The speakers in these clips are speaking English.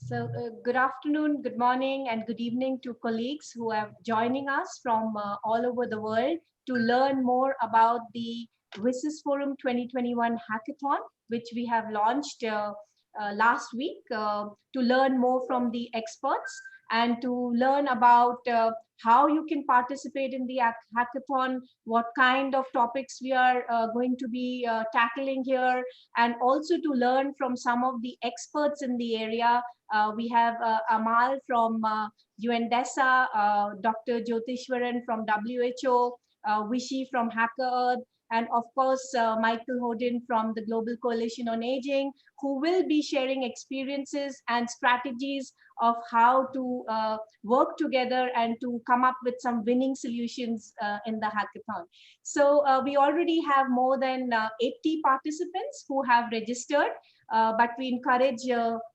So good afternoon, good morning, and good evening to colleagues who are joining us from all over the world to learn more about the WSIS Forum 2021 Hackathon, which we have launched last week to learn more from the experts and to learn about how you can participate in the hackathon, what kind of topics we are going to be tackling here, and also to learn from some of the experts in the area. We have Amal from UNDESA, Dr. Jyotishwaran from WHO, Vishy from Hacker Earth, and of course, Michael Hodin from the Global Coalition on Aging, who will be sharing experiences and strategies of how to work together and to come up with some winning solutions in the hackathon. So we already have more than 80 participants who have registered, but we encourage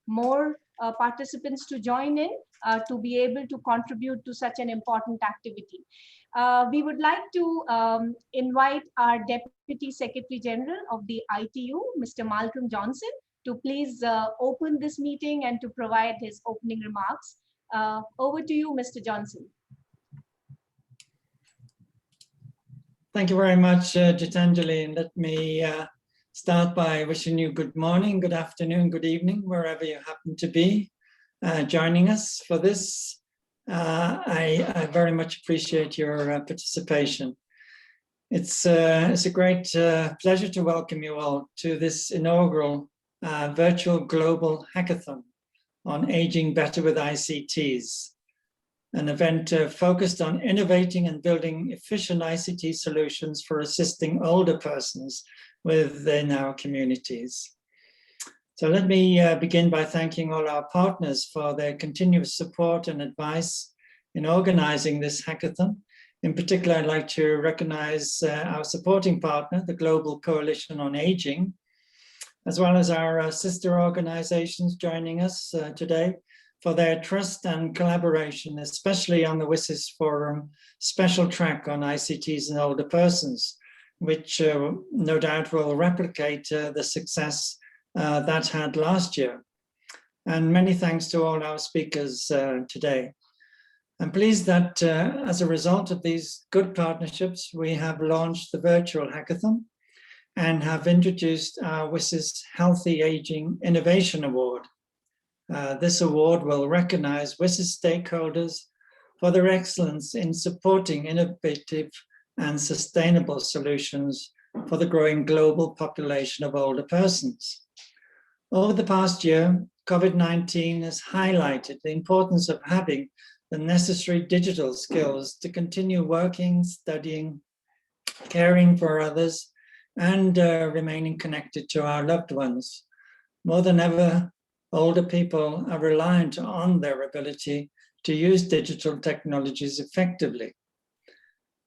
more participants to join in to be able to contribute to such an important activity. We would like to invite our Deputy Secretary General of the ITU, Mr. Malcolm Johnson, to please open this meeting and to provide his opening remarks. Over to you, Mr. Johnson. Thank you very much, Gitanjali, and let me start by wishing you good morning, good afternoon, good evening, wherever you happen to be joining us for this. I very much appreciate your participation. It's a great pleasure to welcome you all to this inaugural virtual global hackathon on aging better with ICTs, an event focused on innovating and building efficient ICT solutions for assisting older persons within our communities. So let me begin by thanking all our partners for their continuous support and advice in organizing this hackathon. In particular, I'd like to recognize our supporting partner, the Global Coalition on Aging, as well as our sister organizations joining us today for their trust and collaboration, especially on the WSIS Forum special track on ICTs and older persons, which no doubt will replicate the success that had last year. And many thanks to all our speakers today. I'm pleased that as a result of these good partnerships, we have launched the virtual hackathon and have introduced our WSIS Healthy Aging Innovation Award. This award will recognize WSIS stakeholders for their excellence in supporting innovative and sustainable solutions for the growing global population of older persons. Over the past year, COVID-19 has highlighted the importance of having the necessary digital skills to continue working, studying, caring for others, and remaining connected to our loved ones. More than ever, older people are reliant on their ability to use digital technologies effectively.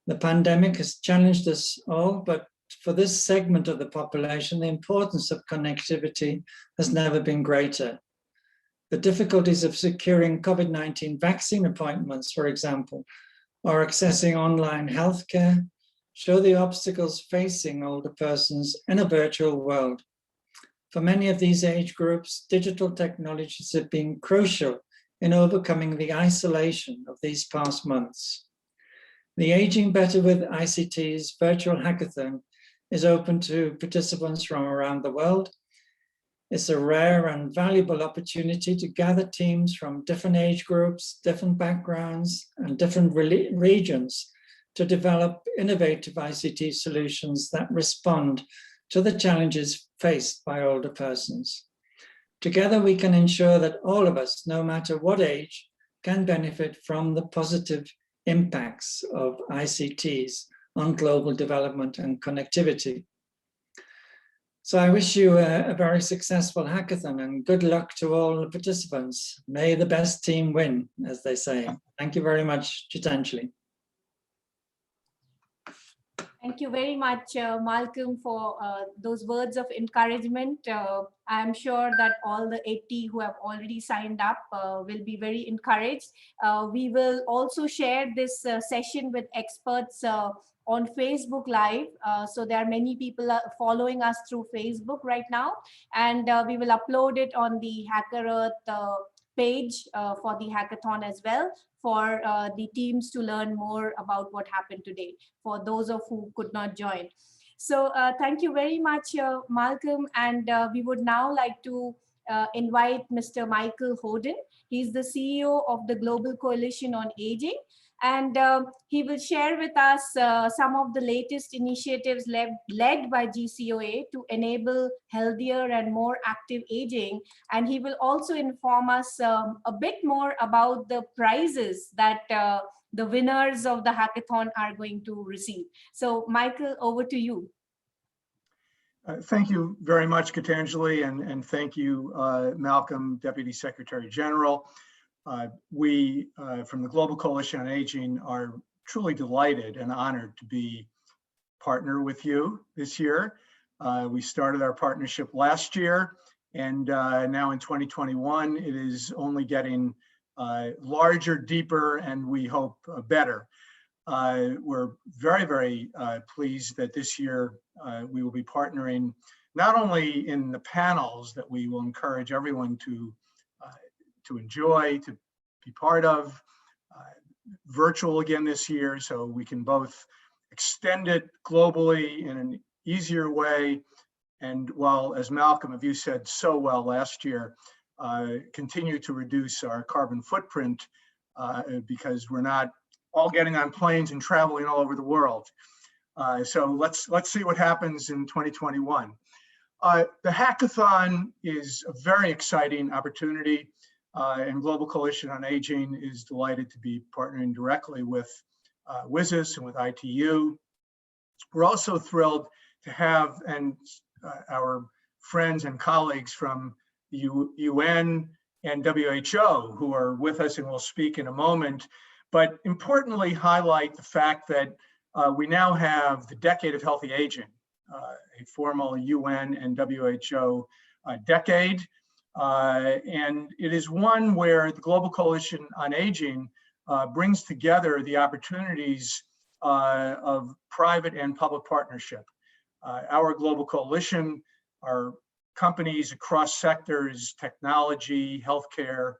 The pandemic has challenged us all, but for this segment of the population, the importance of connectivity has never been greater. The difficulties of securing COVID-19 vaccine appointments, for example, or accessing online healthcare, show the obstacles facing older persons in a virtual world. For many of these age groups, digital technologies have been crucial in overcoming the isolation of these past months. The Aging Better with ICTs virtual hackathon is open to participants from around the world. It's a rare and valuable opportunity to gather teams from different age groups, different backgrounds, and different regions to develop innovative ICT solutions that respond to the challenges faced by older persons. Together, we can ensure that all of us, no matter what age, can benefit from the positive impacts of ICTs on global development and connectivity. So I wish you a very successful hackathon and good luck to all the participants. May the best team win, as they say. Thank you very much, Gitanjali. Thank you very much, Malcolm, for those words of encouragement. I'm sure that all the 80 who have already signed up will be very encouraged. We will also share this session with experts on Facebook Live. So there are many people following us through Facebook right now, and we will upload it on the Hacker Earth page for the hackathon as well, for the teams to learn more about what happened today, for those of who could not join. So thank you very much, Malcolm. And we would now like to invite Mr. Michael Hoden. He's the CEO of the Global Coalition on Aging. And he will share with us some of the latest initiatives led by GCOA to enable healthier and more active aging. And he will also inform us a bit more about the prizes that the winners of the hackathon are going to receive. So Michael, over to you. Thank you very much, Gitanjali, and thank you, Malcolm, Deputy Secretary General. We, from the Global Coalition on Aging, are truly delighted and honored to be partner with you this year. We started our partnership last year, and now in 2021, it is only getting larger, deeper, and we hope better. We're very, very pleased that this year we will be partnering not only in the panels that we will encourage everyone to enjoy, to be part of, virtual again this year, so we can both extend it globally in an easier way, and while, as Malcolm, as you said so well last year, continue to reduce our carbon footprint because we're not all getting on planes and traveling all over the world. So let's see what happens in 2021. The hackathon is a very exciting opportunity, and Global Coalition on Aging is delighted to be partnering directly with WSIS and with ITU. We're also thrilled to have our friends and colleagues from the UN and WHO who are with us and will speak in a moment, but importantly highlight the fact that we now have the Decade of Healthy Aging, a formal UN and WHO decade. And it is one where the Global Coalition on Aging brings together the opportunities of private and public partnership. Our Global Coalition are companies across sectors: technology, healthcare,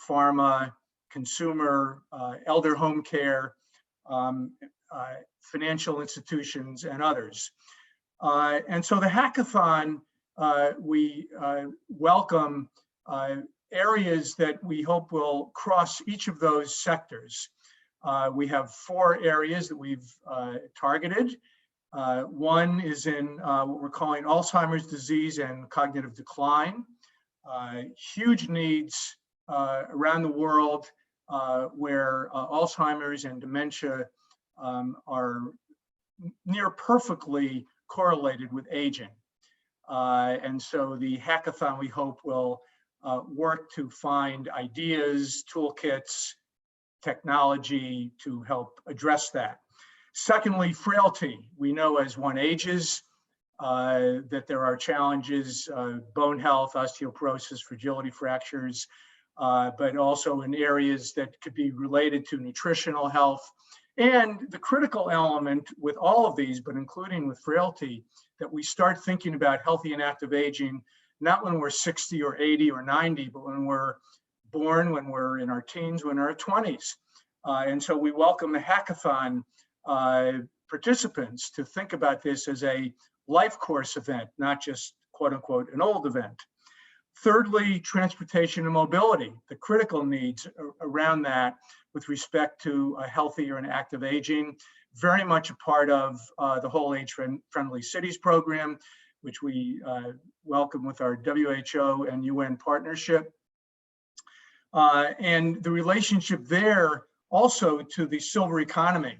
pharma, consumer, elder home care, financial institutions, and others. And so the hackathon, we welcome areas that we hope will cross each of those sectors. We have 4 areas that we've targeted. One is in what we're calling Alzheimer's disease and cognitive decline. Huge needs around the world where Alzheimer's and dementia are near perfectly correlated with aging. And so the hackathon, we hope, will work to find ideas, toolkits, technology to help address that. Secondly, frailty. We know as one ages that there are challenges, bone health, osteoporosis, fragility fractures, but also in areas that could be related to nutritional health. And the critical element with all of these, but including with frailty, that we start thinking about healthy and active aging, not when we're 60 or 80 or 90, but when we're born, when we're in our teens, when we're in our 20s. And so we welcome the hackathon participants to think about this as a life course event, not just quote unquote an old event. Thirdly, transportation and mobility, the critical needs around that with respect to a healthier and active aging, very much a part of the Whole Age Friendly Cities program, which we welcome with our WHO and UN partnership. And the relationship there also to the silver economy.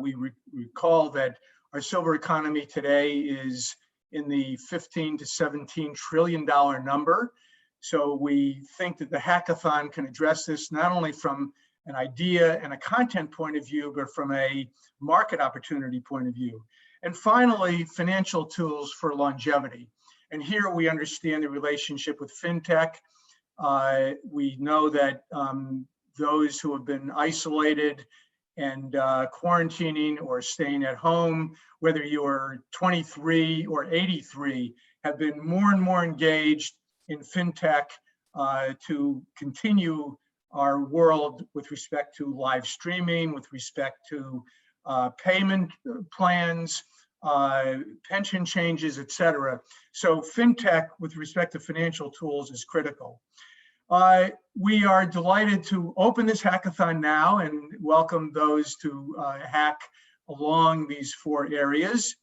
We recall that our silver economy today is in the $15 to $17 trillion number. So we think that the hackathon can address this not only from an idea and a content point of view, but from a market opportunity point of view. And finally, financial tools for longevity. And here we understand the relationship with fintech. We know that those who have been isolated and quarantining or staying at home, whether you're 23 or 83, have been more and more engaged in fintech to continue our world with respect to live streaming, with respect to payment plans, pension changes, et cetera. So fintech with respect to financial tools is critical. We are delighted to open this hackathon now and welcome those to hack along these 4 areas.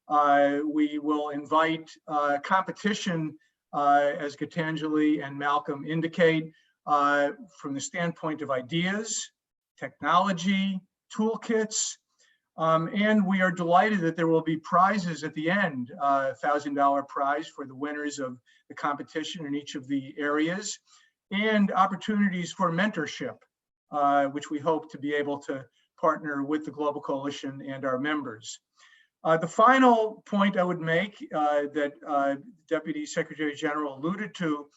We will invite competition, as Gitanjali and Malcolm indicate, from the standpoint of ideas, technology, toolkits, and we are delighted that there will be prizes at the end, $1,000 prize for the winners of the competition in each of the areas, and opportunities for mentorship, which we hope to be able to partner with the Global Coalition and our members. The final point I would make that Deputy Secretary General alluded to,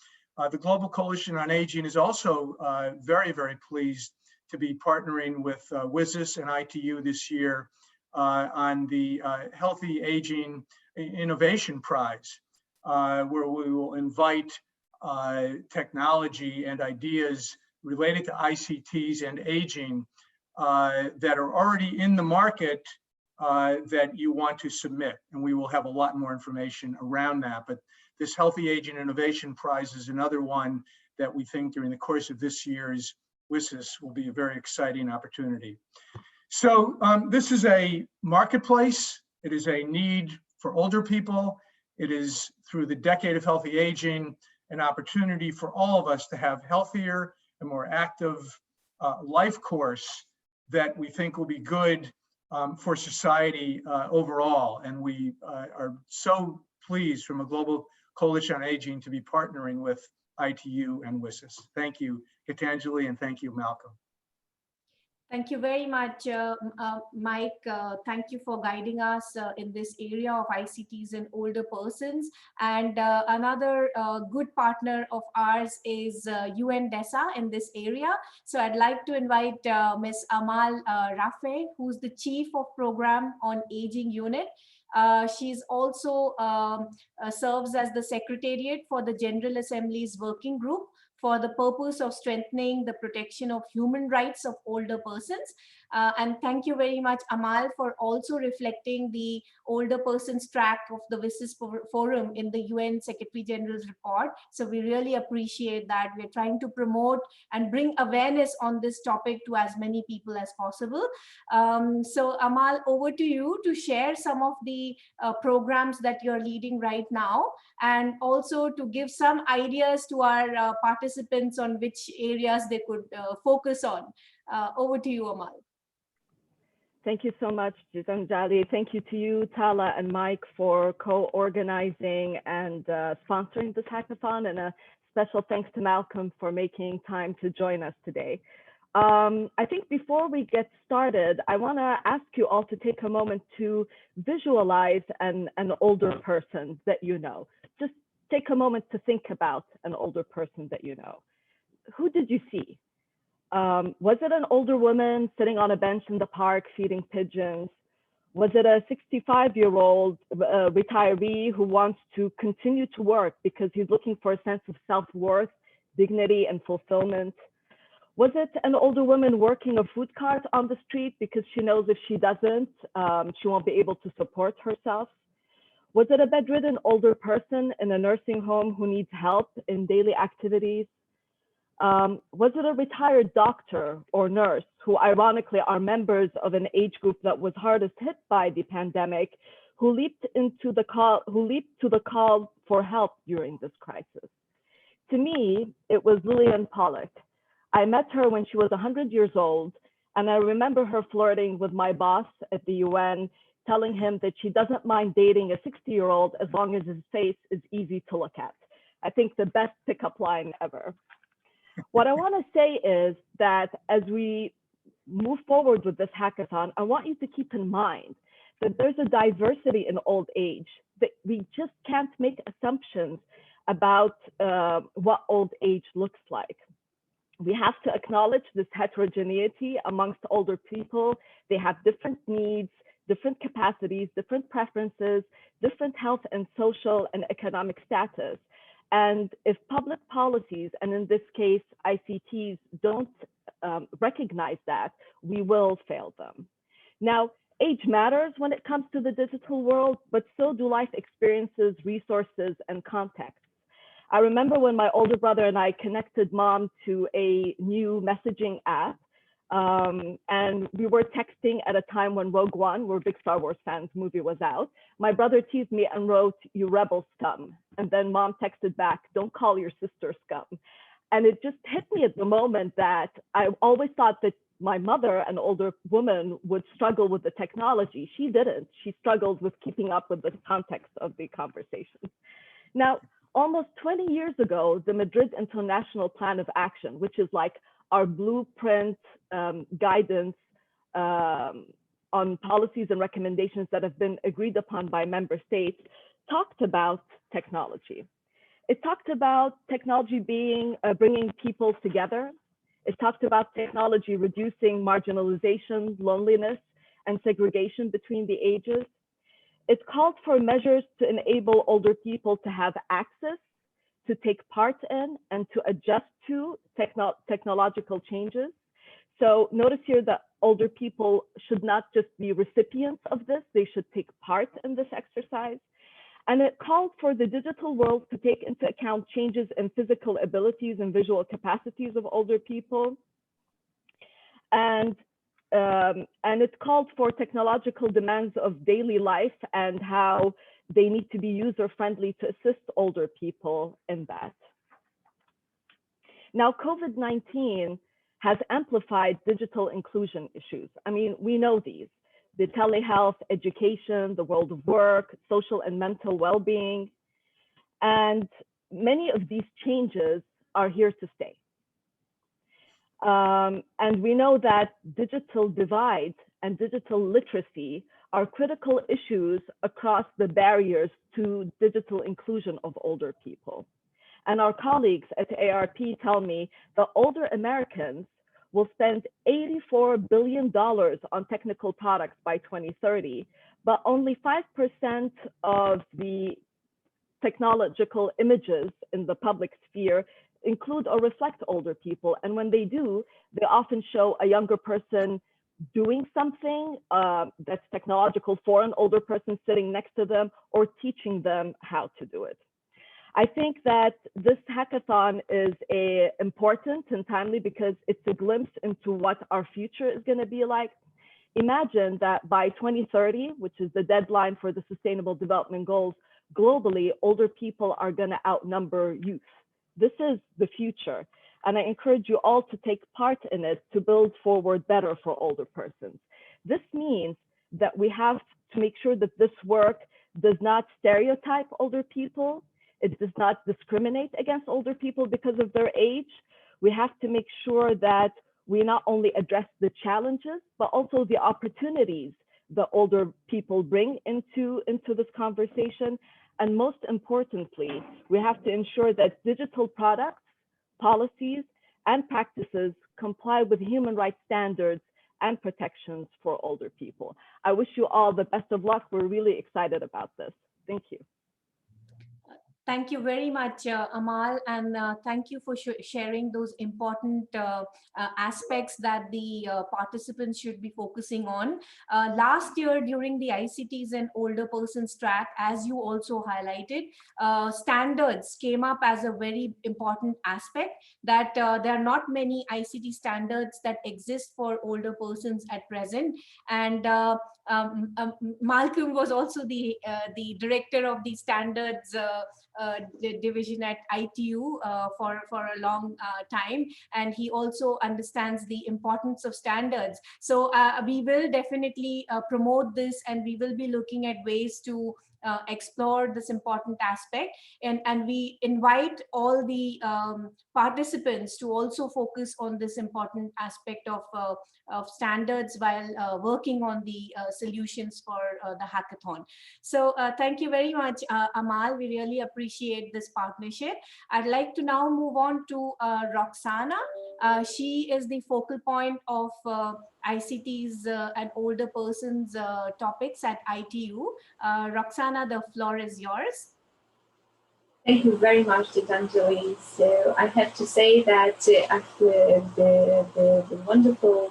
the Global Coalition on Aging is also very, very pleased to be partnering with WSIS and ITU this year on the Healthy Aging Innovation Prize, where we will invite technology and ideas related to ICTs and aging that are already in the market that you want to submit. And we will have a lot more information around that. But this Healthy Aging Innovation Prize is another one that we think during the course of this year's WSIS will be a very exciting opportunity. So this is a marketplace. It is a need for older people. It is, through the decade of healthy aging, an opportunity for all of us to have healthier and more active life course that we think will be good for society overall. And we are so pleased from a Global Coalition on Aging to be partnering with ITU and WSIS. Thank you, Gitanjali, and thank you, Malcolm. Thank you very much, Mike. Thank you for guiding us in this area of ICTs and older persons. And another good partner of ours is UNDESA in this area. So I'd like to invite Ms. Amal Rafe, who's the Chief of Program on Aging Unit. She's also serves as the Secretariat for the General Assembly's Working Group for the purpose of strengthening the protection of human rights of older persons. And thank you very much, Amal, for also reflecting the older persons track of the WSIS Forum in the UN Secretary General's report. So we really appreciate that. We're trying to promote and bring awareness on this topic to as many people as possible. So Amal, over to you to share some of the programs that you're leading right now, and also to give some ideas to our participants on which areas they could focus on. Over to you, Amal. Thank you so much, Gitanjali. Thank you to you, Tala and Mike, for co-organizing and sponsoring this hackathon, and a special thanks to Malcolm for making time to join us today. I think before we get started, I want to ask you all to take a moment to visualize an older person that you know. Just take a moment to think about an older person that you know. Who did you see? Was it an older woman sitting on a bench in the park feeding pigeons? Was it a 65-year-old retiree who wants to continue to work because he's looking for a sense of self-worth, dignity, and fulfillment? Was it an older woman working a food cart on the street because she knows if she doesn't, she won't be able to support herself? Was it a bedridden older person in a nursing home who needs help in daily activities? Was it a retired doctor or nurse who ironically are members of an age group that was hardest hit by the pandemic, who leaped to the call for help during this crisis? To me, it was Lillian Pollock. I met her when she was 100 years old, and I remember her flirting with my boss at the UN, telling him that she doesn't mind dating a 60-year-old as long as his face is easy to look at. I think the best pickup line ever. What I want to say is that as we move forward with this hackathon, I want you to keep in mind that there's a diversity in old age, that we just can't make assumptions about what old age looks like. we have to acknowledge this heterogeneity amongst older people. They have different needs, different capacities, different preferences, different health and social and economic status. And if public policies, and in this case, ICTs, don't recognize that, we will fail them. Now, age matters when it comes to the digital world, but so do life experiences, resources, and context. I remember when my older brother and I connected mom to a new messaging app, and we were texting at a time when Rogue One, we're big Star Wars fans, movie was out. My brother teased me and wrote, "You rebel scum." And then mom texted back, "Don't call your sister scum." And it just hit me at the moment that I always thought that my mother, an older woman, would struggle with the technology. She didn't. She struggled with keeping up with the context of the conversation. Now, almost 20 years ago, the Madrid International Plan of Action, which is like our blueprint guidance on policies and recommendations that have been agreed upon by member states, talked about technology. It talked about technology being bringing people together. It talked about technology reducing marginalization, loneliness, and segregation between the ages. It called for measures to enable older people to have access, to take part in, and to adjust to technological changes. So notice here that older people should not just be recipients of this, they should take part in this exercise. And it called for the digital world to take into account changes in physical abilities and visual capacities of older people. And it called for technological demands of daily life and how they need to be user-friendly to assist older people in that. Now, COVID-19 has amplified digital inclusion issues. I mean, we know these: the telehealth, education, the world of work, social and mental well-being. And many of these changes are here to stay. And we know that digital divide and digital literacy are critical issues across the barriers to digital inclusion of older people. And our colleagues at ARP tell me that older Americans will spend $84 billion on technical products by 2030, but only 5% of the technological images in the public sphere include or reflect older people. And when they do, they often show a younger person doing something that's technological for an older person sitting next to them or teaching them how to do it. I think that this hackathon is important and timely because it's a glimpse into what our future is going to be like. Imagine that by 2030, which is the deadline for the Sustainable Development Goals, globally, older people are going to outnumber youth. This is the future. And I encourage you all to take part in it to build forward better for older persons. This means that we have to make sure that this work does not stereotype older people. It does not discriminate against older people because of their age. We have to make sure that we not only address the challenges, but also the opportunities that older people bring into this conversation. And most importantly, we have to ensure that digital products, policies, and practices comply with human rights standards and protections for older people. I wish you all the best of luck. We're really excited about this. Thank you. Thank you very much, Amal, and thank you for sharing those important aspects that the participants should be focusing on. Last year, during the ICTs and older persons track, as you also highlighted, standards came up as a very important aspect, that there are not many ICT standards that exist for older persons at present. And Malcolm was also the director of the standards division at ITU for a long time, and he also understands the importance of standards. So we will definitely promote this, and we will be looking at ways to explore this important aspect, and we invite all the participants to also focus on this important aspect of standards while working on the solutions for the hackathon. So thank you very much, Amal. We really appreciate this partnership. I'd like to now move on to Roxana. She is the focal point of ICTs and older persons topics at ITU. Roxana, the floor is yours. Thank you very much, Gitanjali. So I have to say that after the wonderful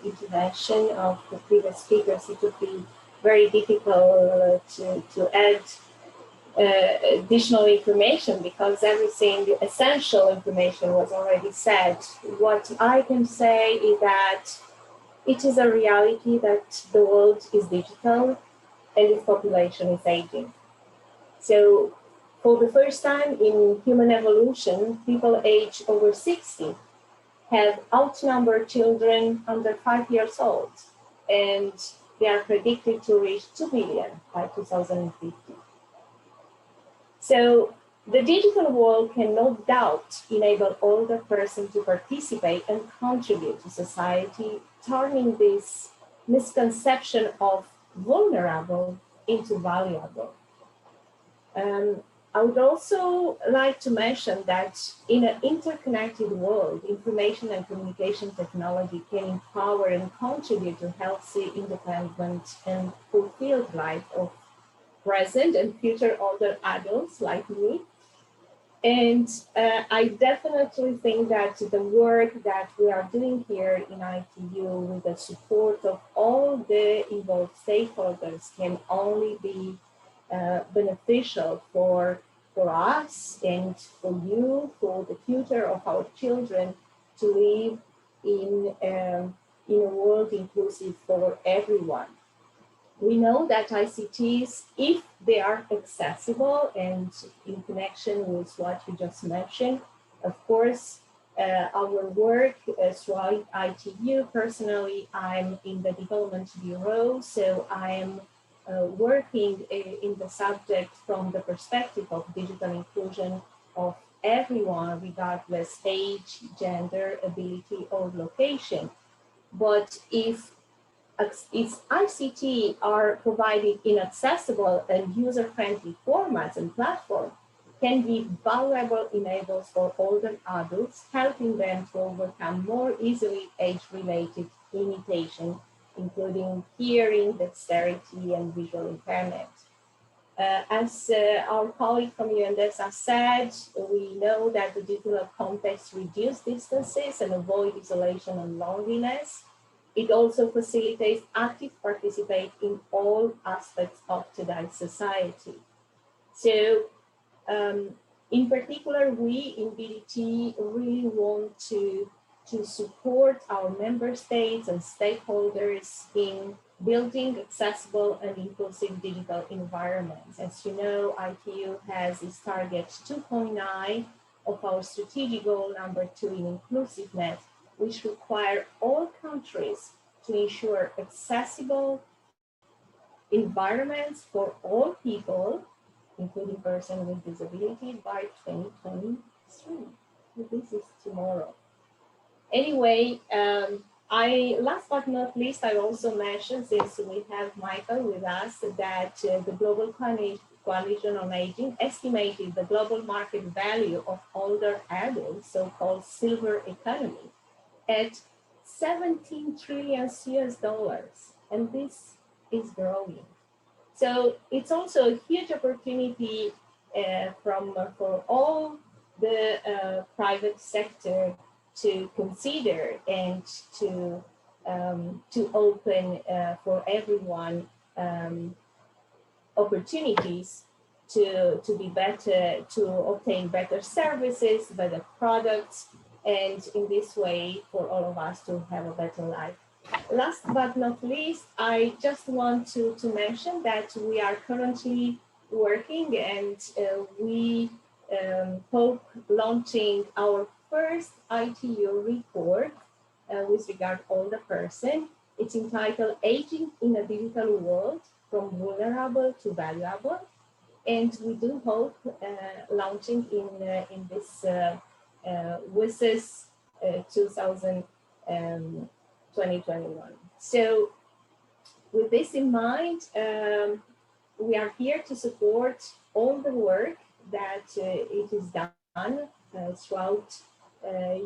intervention of the previous speakers, it would be very difficult to add additional information because everything, the essential information was already said. What I can say is that it is a reality that the world is digital and its population is aging. So for the first time in human evolution, people age over 60 have outnumbered children under 5 years old, and they are predicted to reach 2 billion by 2050. So the digital world can no doubt enable older persons to participate and contribute to society, turning this misconception of vulnerable into valuable. I would also like to mention that in an interconnected world, information and communication technology can empower and contribute to healthy, independent, and fulfilled life of present and future older adults like me. And I definitely think that the work that we are doing here in ITU with the support of all the involved stakeholders can only be beneficial for us and for you, for the future of our children to live in a world inclusive for everyone. We know that ICTs, if they are accessible and in connection with what you just mentioned, of course, our work throughout ITU, personally, I'm in the development bureau, so I am working in the subject from the perspective of digital inclusion of everyone, regardless age, gender, ability, or location. But if ICT are provided in accessible and user-friendly formats and platforms, can be valuable enablers for older adults, helping them to overcome more easily age-related limitations, including hearing, dexterity, and visual impairment. As our colleague from UNDESA said, we know that the digital context reduces distances and avoid isolation and loneliness. It also facilitates active participation in all aspects of today's society. So, in particular, we in BDT really want to support our member states and stakeholders in building accessible and inclusive digital environments. As you know, ITU has its target 2.9 of our strategic goal number 2 in inclusiveness, which require all countries to ensure accessible environments for all people, including persons with disability, by 2023. This is tomorrow. Anyway, last but not least, I also mentioned, since we have Michael with us, that the Global Coalition on Aging estimated the global market value of older adults, so-called silver economy, at 17 trillion US, and this is growing. So it's also a huge opportunity for all the private sector to consider and to open for everyone opportunities to be better, to obtain better services, better products, and in this way for all of us to have a better life. Last but not least, I just want to mention that we are currently working and we hope launching our first ITU report with regard to older person. It's entitled Aging in a Digital World, from vulnerable to valuable. And we do hope launching in this WSIS 2021. So with this in mind, we are here to support all the work that it is done throughout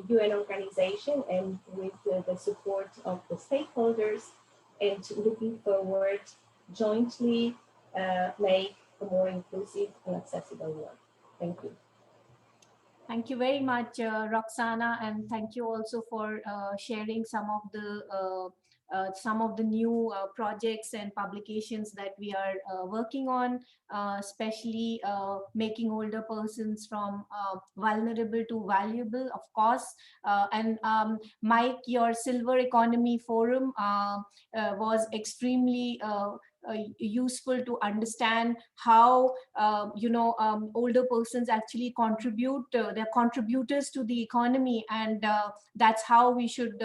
UN organization and with the support of the stakeholders, and looking forward jointly make a more inclusive and accessible world. Thank you. Thank you very much, Roxana, and thank you also for sharing some of the new projects and publications that we are working on, especially making older persons from vulnerable to valuable, of course. And Mike, your Silver Economy Forum was extremely useful to understand how older persons actually contribute. They're contributors to the economy, and that's how we should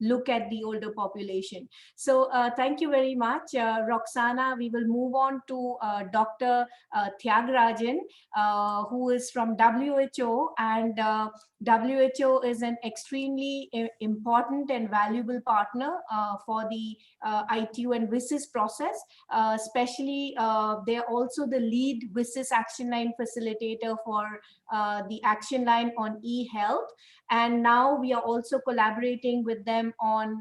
look at the older population. So thank you very much, Roxana. We will move on to Dr. Thiagarajan, who is from WHO, and WHO is an extremely important and valuable partner for the ITU and WSIS process. Especially, they're also the lead WSIS action line facilitator for the action line on e-health. And now we are also collaborating with them on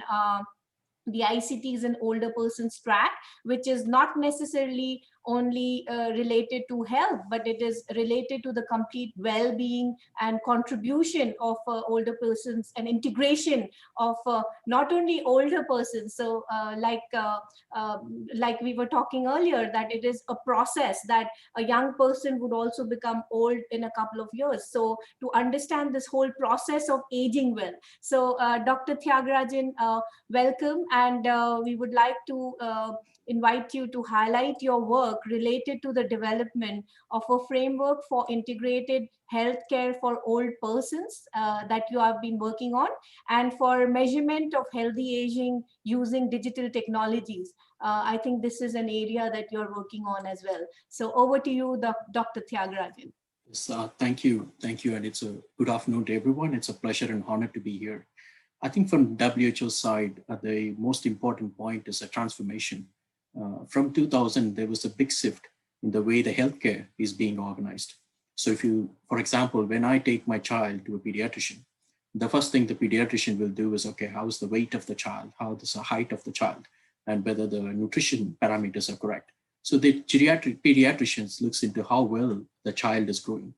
the ICTs and older persons track, which is not necessarily only related to health, but it is related to the complete well-being and contribution of older persons and integration of not only older persons. So like we were talking earlier, that it is a process that a young person would also become old in a couple of years. So to understand this whole process of aging well. So Dr. Thiagarajan, welcome, and we would like to invite you to highlight your work related to the development of a framework for integrated healthcare for old persons that you have been working on, and for measurement of healthy aging using digital technologies. I think this is an area that you're working on as well. So over to you, Dr. Thiagarajan. Yes, thank you. Thank you. And it's a good afternoon to everyone. It's a pleasure and honor to be here. I think from WHO side, the most important point is a transformation. From 2000, there was a big shift in the way the healthcare is being organized. So if you, for example, when I take my child to a pediatrician, the first thing the pediatrician will do is, okay, how's the weight of the child? How is the height of the child? And whether the nutrition parameters are correct. So the pediatricians looks into how well the child is growing.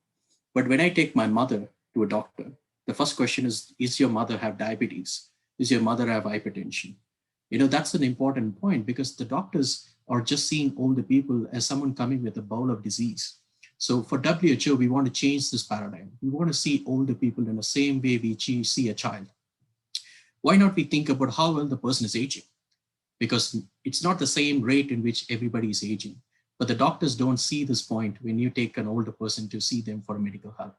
But when I take my mother to a doctor, the first question is your mother have diabetes? Does your mother have hypertension? That's an important point, because the doctors are just seeing older people as someone coming with a bowl of disease. So for WHO, we want to change this paradigm. We want to see older people in the same way we see a child. Why not we think about how well the person is aging? Because it's not the same rate in which everybody is aging. But the doctors don't see this point when you take an older person to see them for medical help.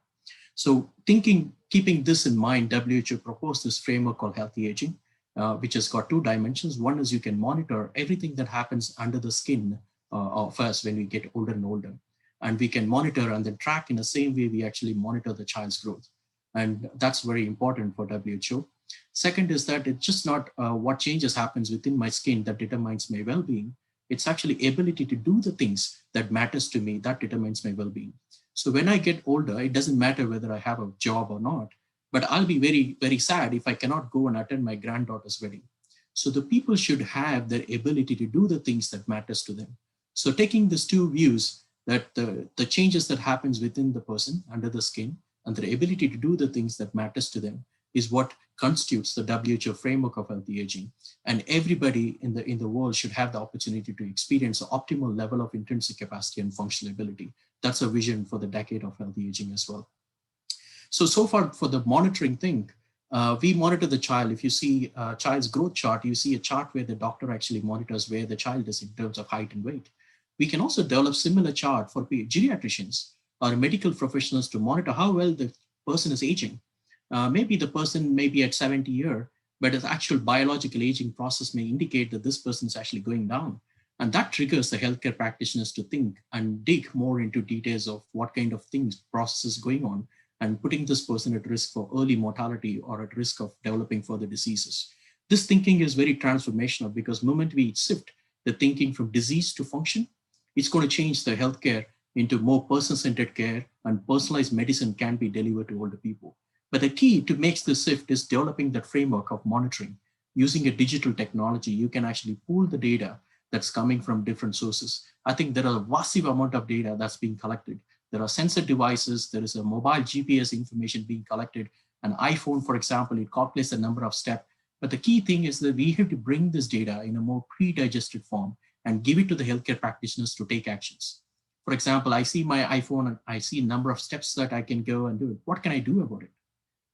So keeping this in mind, WHO proposed this framework called healthy aging, which has got two dimensions. One is you can monitor everything that happens under the skin of us when we get older and older. And we can monitor and then track in the same way we actually monitor the child's growth. And that's very important for WHO. Second is that it's just not what changes happens within my skin that determines my well-being. It's actually ability to do the things that matters to me that determines my well-being. So when I get older, it doesn't matter whether I have a job or not, but I'll be very, very sad if I cannot go and attend my granddaughter's wedding. So the people should have their ability to do the things that matters to them. So taking these two views, that the changes that happens within the person under the skin and their ability to do the things that matters to them is what constitutes the WHO framework of healthy aging. And everybody in the world should have the opportunity to experience the optimal level of intrinsic capacity and functional ability. That's a vision for the decade of healthy aging as well. So far for the monitoring thing, we monitor the child. If you see a child's growth chart, you see a chart where the doctor actually monitors where the child is in terms of height and weight. We can also develop similar chart for geriatricians or medical professionals to monitor how well the person is aging. Maybe the person may be at 70 years, but the actual biological aging process may indicate that this person is actually going down. And that triggers the healthcare practitioners to think and dig more into details of what kind of things, processes going on, and putting this person at risk for early mortality or at risk of developing further diseases. This thinking is very transformational because the moment we shift the thinking from disease to function, it's going to change the healthcare into more person-centered care, and personalized medicine can be delivered to older people. But the key to make this shift is developing that framework of monitoring. Using a digital technology, you can actually pool the data that's coming from different sources. I think there are a massive amount of data that's being collected. There are sensor devices, there is a mobile GPS information being collected. An iPhone, for example, it calculates the number of steps. But the key thing is that we have to bring this data in a more pre-digested form and give it to the healthcare practitioners to take actions. For example, I see my iPhone and I see a number of steps that I can go and do it. What can I do about it?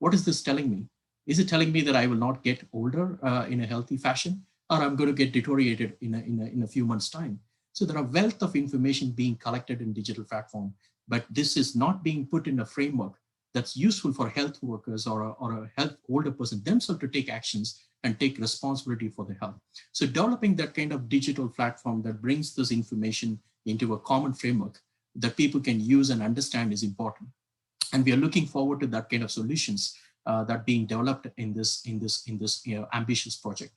What is this telling me? Is it telling me that I will not get older in a healthy fashion, or I'm going to get deteriorated in a few months' time? So there are wealth of information being collected in digital platform, but this is not being put in a framework that's useful for health workers or a health older person themselves to take actions and take responsibility for their health. So developing that kind of digital platform that brings this information into a common framework that people can use and understand is important. And we are looking forward to that kind of solutions that being developed in this ambitious project.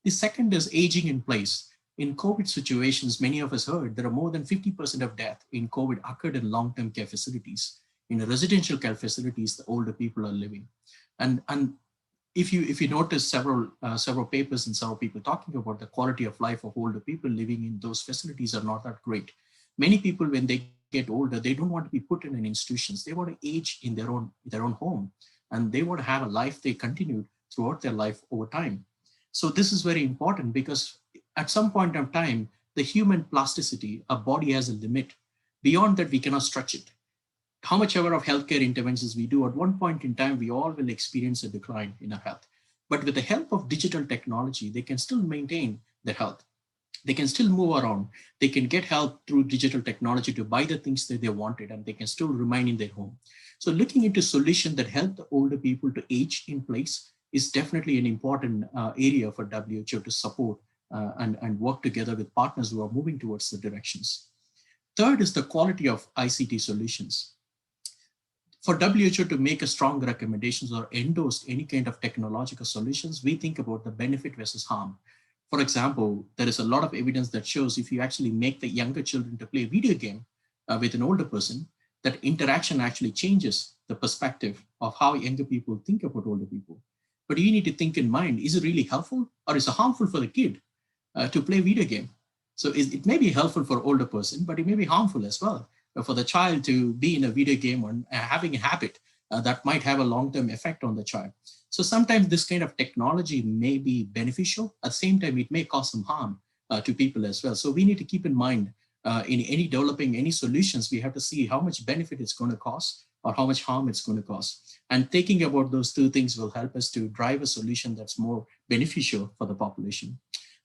The second is aging in place. In COVID situations, many of us heard there are more than 50% of death in COVID occurred in long-term care facilities. In residential care facilities, the older people are living. And if you notice several papers and several people talking about the quality of life of older people living in those facilities are not that great. Many people, when they get older, they don't want to be put in institutions. They want to age in their own home, and they want to have a life they continue throughout their life over time. So this is very important because at some point of time, the human plasticity, a body has a limit. Beyond that, we cannot stretch it. How much ever of healthcare interventions we do, at one point in time, we all will experience a decline in our health. But with the help of digital technology, they can still maintain their health. They can still move around. They can get help through digital technology to buy the things that they wanted, and they can still remain in their home. So looking into solutions that help the older people to age in place is definitely an important area for WHO to support and work together with partners who are moving towards the directions. Third is the quality of ICT solutions. For WHO to make a strong recommendations or endorse any kind of technological solutions, we think about the benefit versus harm. For example, there is a lot of evidence that shows if you actually make the younger children to play a video game with an older person, that interaction actually changes the perspective of how younger people think about older people. But you need to think in mind, is it really helpful or is it harmful for the kid to play a video game? So it may be helpful for older person, but it may be harmful as well for the child to be in a video game or having a habit that might have a long-term effect on the child. So sometimes this kind of technology may be beneficial. At the same time, it may cause some harm to people as well. So we need to keep in mind in any developing any solutions, we have to see how much benefit it's going to cause or how much harm it's going to cause. And thinking about those two things will help us to drive a solution that's more beneficial for the population.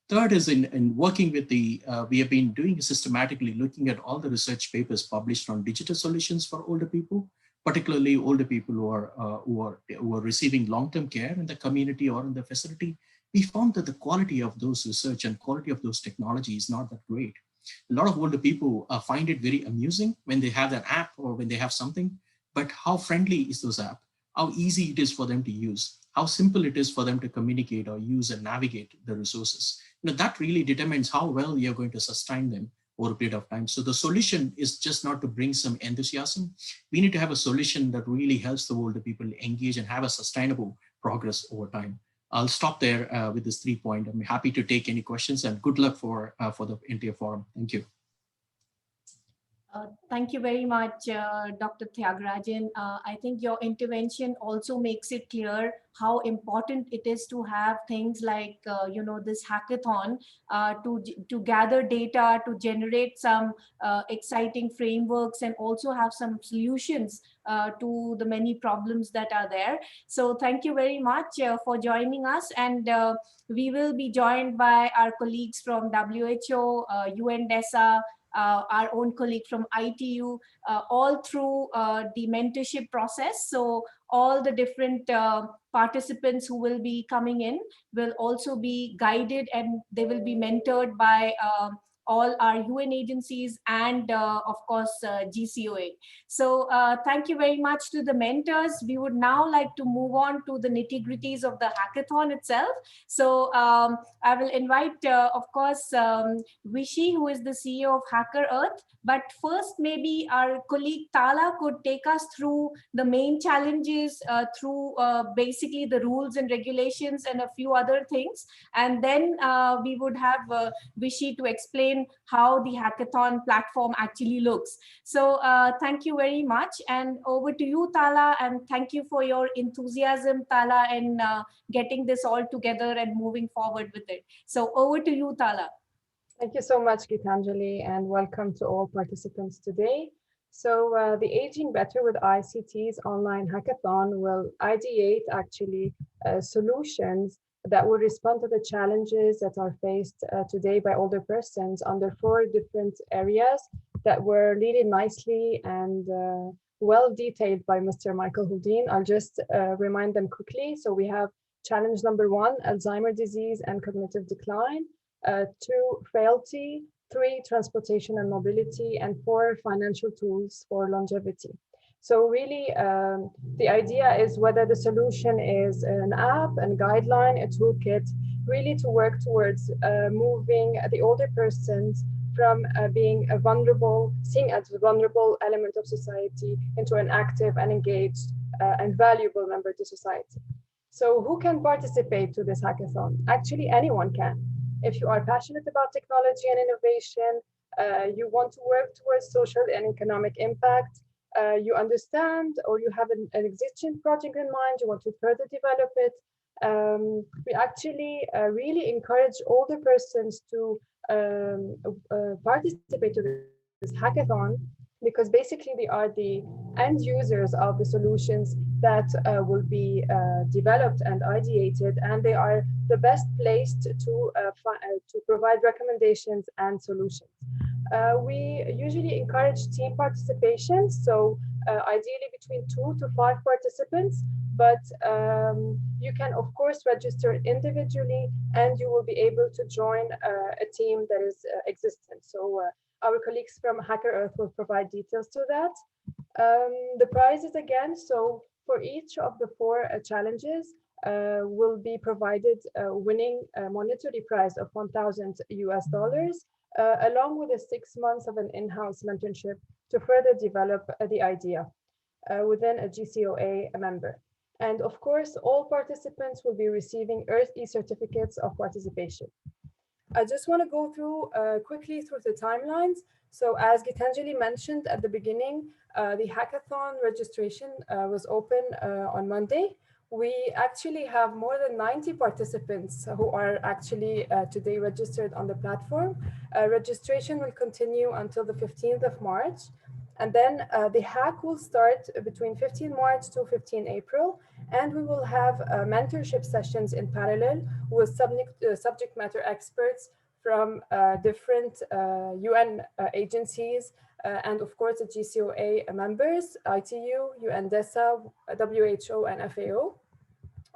Third is in working with we have been doing systematically looking at all the research papers published on digital solutions for older people, particularly older people who are receiving long-term care in the community or in the facility. We found that the quality of those research and quality of those technology is not that great. A lot of older people find it very amusing when they have an app or when they have something, but how friendly is those app? How easy it is for them to use? How simple it is for them to communicate or use and navigate the resources? That really determines how well you're going to sustain them over a period of time. So the solution is just not to bring some enthusiasm. We need to have a solution that really helps the older people engage and have a sustainable progress over time. I'll stop there with this 3 point. I'm happy to take any questions and good luck for the entire forum. Thank you. Thank you very much, Dr. Tyagarajan. I think your intervention also makes it clear how important it is to have things like, this hackathon to gather data, to generate some exciting frameworks and also have some solutions to the many problems that are there. So thank you very much for joining us. And we will be joined by our colleagues from WHO, UNDESA, our own colleague from ITU, all through the mentorship process. So all the different participants who will be coming in will also be guided and they will be mentored by all our UN agencies and of course GCOA. So thank you very much to the mentors. We would now like to move on to the nitty-gritties of the hackathon itself. So I will invite of course Vishy, who is the CEO of Hacker Earth. But first, maybe our colleague Tala could take us through the main challenges, through basically the rules and regulations and a few other things. And then we would have Vishy to explain how the hackathon platform actually looks. So thank you very much. And over to you, Tala. And thank you for your enthusiasm, Tala, in getting this all together and moving forward with it. So over to you, Tala. Thank you so much, Gitanjali, and welcome to all participants today. So the Aging Better with ICTs online hackathon will ideate actually solutions that will respond to the challenges that are faced today by older persons under 4 different areas that were leaded nicely and well detailed by Mr. Michael Houdin. I'll just remind them quickly. So we have challenge number 1, Alzheimer's disease and cognitive decline. 2, frailty, 3, transportation and mobility, and 4, financial tools for longevity. So really, the idea is whether the solution is an app, a guideline, a toolkit, really to work towards moving the older persons from being a vulnerable, seen as a vulnerable element of society into an active and engaged and valuable member to society. So who can participate to this hackathon? Actually, anyone can. If you are passionate about technology and innovation, you want to work towards social and economic impact, you understand or you have an existing project in mind, you want to further develop it, we actually really encourage older persons to participate to this hackathon, because basically they are the end users of the solutions that will be developed and ideated, and they are the best placed to provide recommendations and solutions. We usually encourage team participation, so ideally between 2 to 5 participants, but you can of course register individually and you will be able to join a team that is existent. So our colleagues from Hacker Earth will provide details to that. The prizes again, so for each of the 4 challenges will be provided winning a monetary prize of $1,000 US, along with 6 months of an in-house mentorship to further develop the idea within a GCOA member. And of course, all participants will be receiving Earth e-certificates of participation. I just want to go through quickly through the timelines. So as Gitanjali mentioned at the beginning, the hackathon registration was open on Monday. We actually have more than 90 participants who are actually today registered on the platform. Registration will continue until the 15th of March. And then the hack will start between 15 March to 15 April. And we will have mentorship sessions in parallel with subject matter experts from different UN agencies and of course the GCOA members, ITU, UNDESA, WHO, and FAO.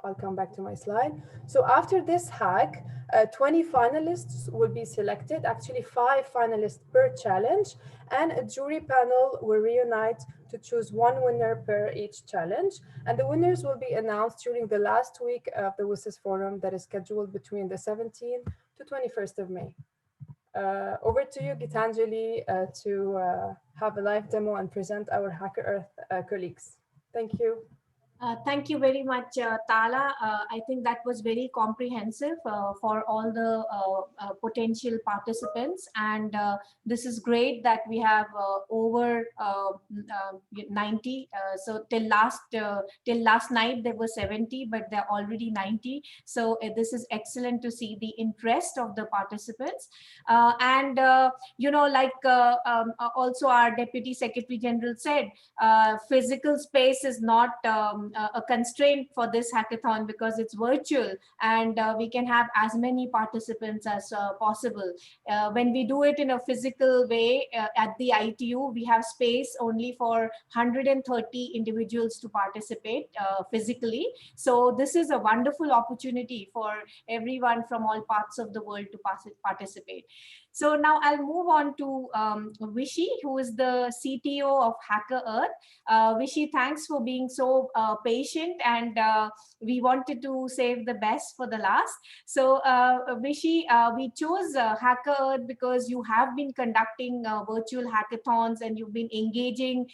I'll come back to my slide. So after this hack, 20 finalists will be selected, actually 5 finalists per challenge, and a jury panel will reunite to choose 1 winner per each challenge. And the winners will be announced during the last week of the WSIS forum that is scheduled between the 17th to 21st of May. Over to you, Gitanjali, to have a live demo and present our Hacker Earth colleagues. Thank you. Thank you very much, Tala. I think that was very comprehensive for all the potential participants. And this is great that we have over 90. So till last night, there were 70, but they're already 90. So this is excellent to see the interest of the participants. And, you know, like also our Deputy Secretary General said, physical space is not a constraint for this hackathon because it's virtual and we can have as many participants as possible. When we do it in a physical way at the ITU, we have space only for 130 individuals to participate physically. So this is a wonderful opportunity for everyone from all parts of the world to participate. So now I'll move on to Vishy, who is the CTO of Hacker Earth. Vishy, thanks for being so patient, and we wanted to save the best for the last. So Vishy, we chose Hacker Earth because you have been conducting virtual hackathons, and you've been engaging,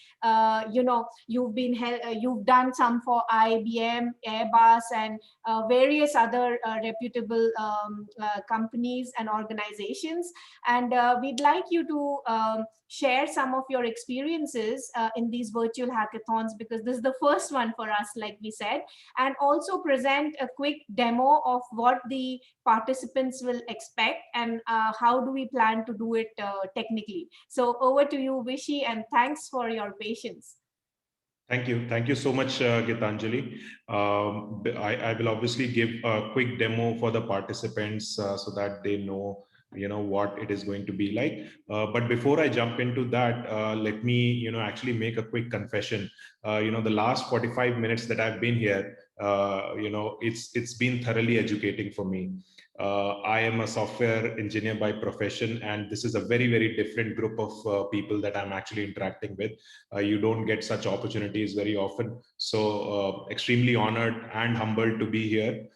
you've done some for IBM, Airbus, and various other reputable companies and organizations. And we'd like you to share some of your experiences in these virtual hackathons, because this is the first one for us, like we said, and also present a quick demo of what the participants will expect and how do we plan to do it technically. So over to you, Vishy, and thanks for your patience. Thank you. Thank you so much, Gitanjali. I will obviously give a quick demo for the participants so that they know what it is going to be like. But before I jump into that, let me actually make a quick confession. The last 45 minutes that I've been here, it's been thoroughly educating for me. I am a software engineer by profession, and this is a very, very different group of people that I'm actually interacting with. You don't get such opportunities very often. So extremely honored and humbled to be here.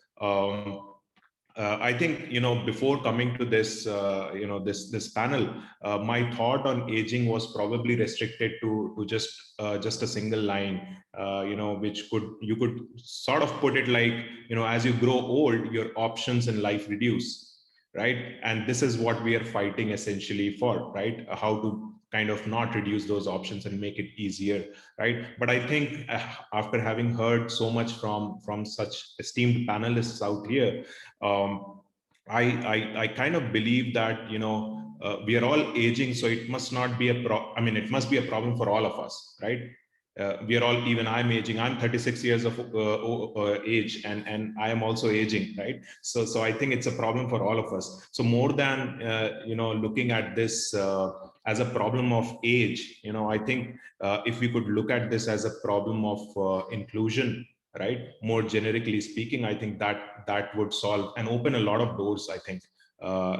I think, before coming to this, this panel, my thought on aging was probably restricted to just a single line, which you could sort of put it like, as you grow old, your options in life reduce, right? And this is what we are fighting essentially for, right? How to kind of not reduce those options and make it easier, right? But I think after having heard so much from such esteemed panelists out here, I kind of believe that we are all aging, so it must not be it must be a problem for all of us, right? We are all, even I'm aging. I'm 36 years of age, and I am also aging, right? So I think it's a problem for all of us. So more than looking at this as a problem of age, I think if we could look at this as a problem of inclusion, right? More generically speaking, I think that would solve and open a lot of doors, I think,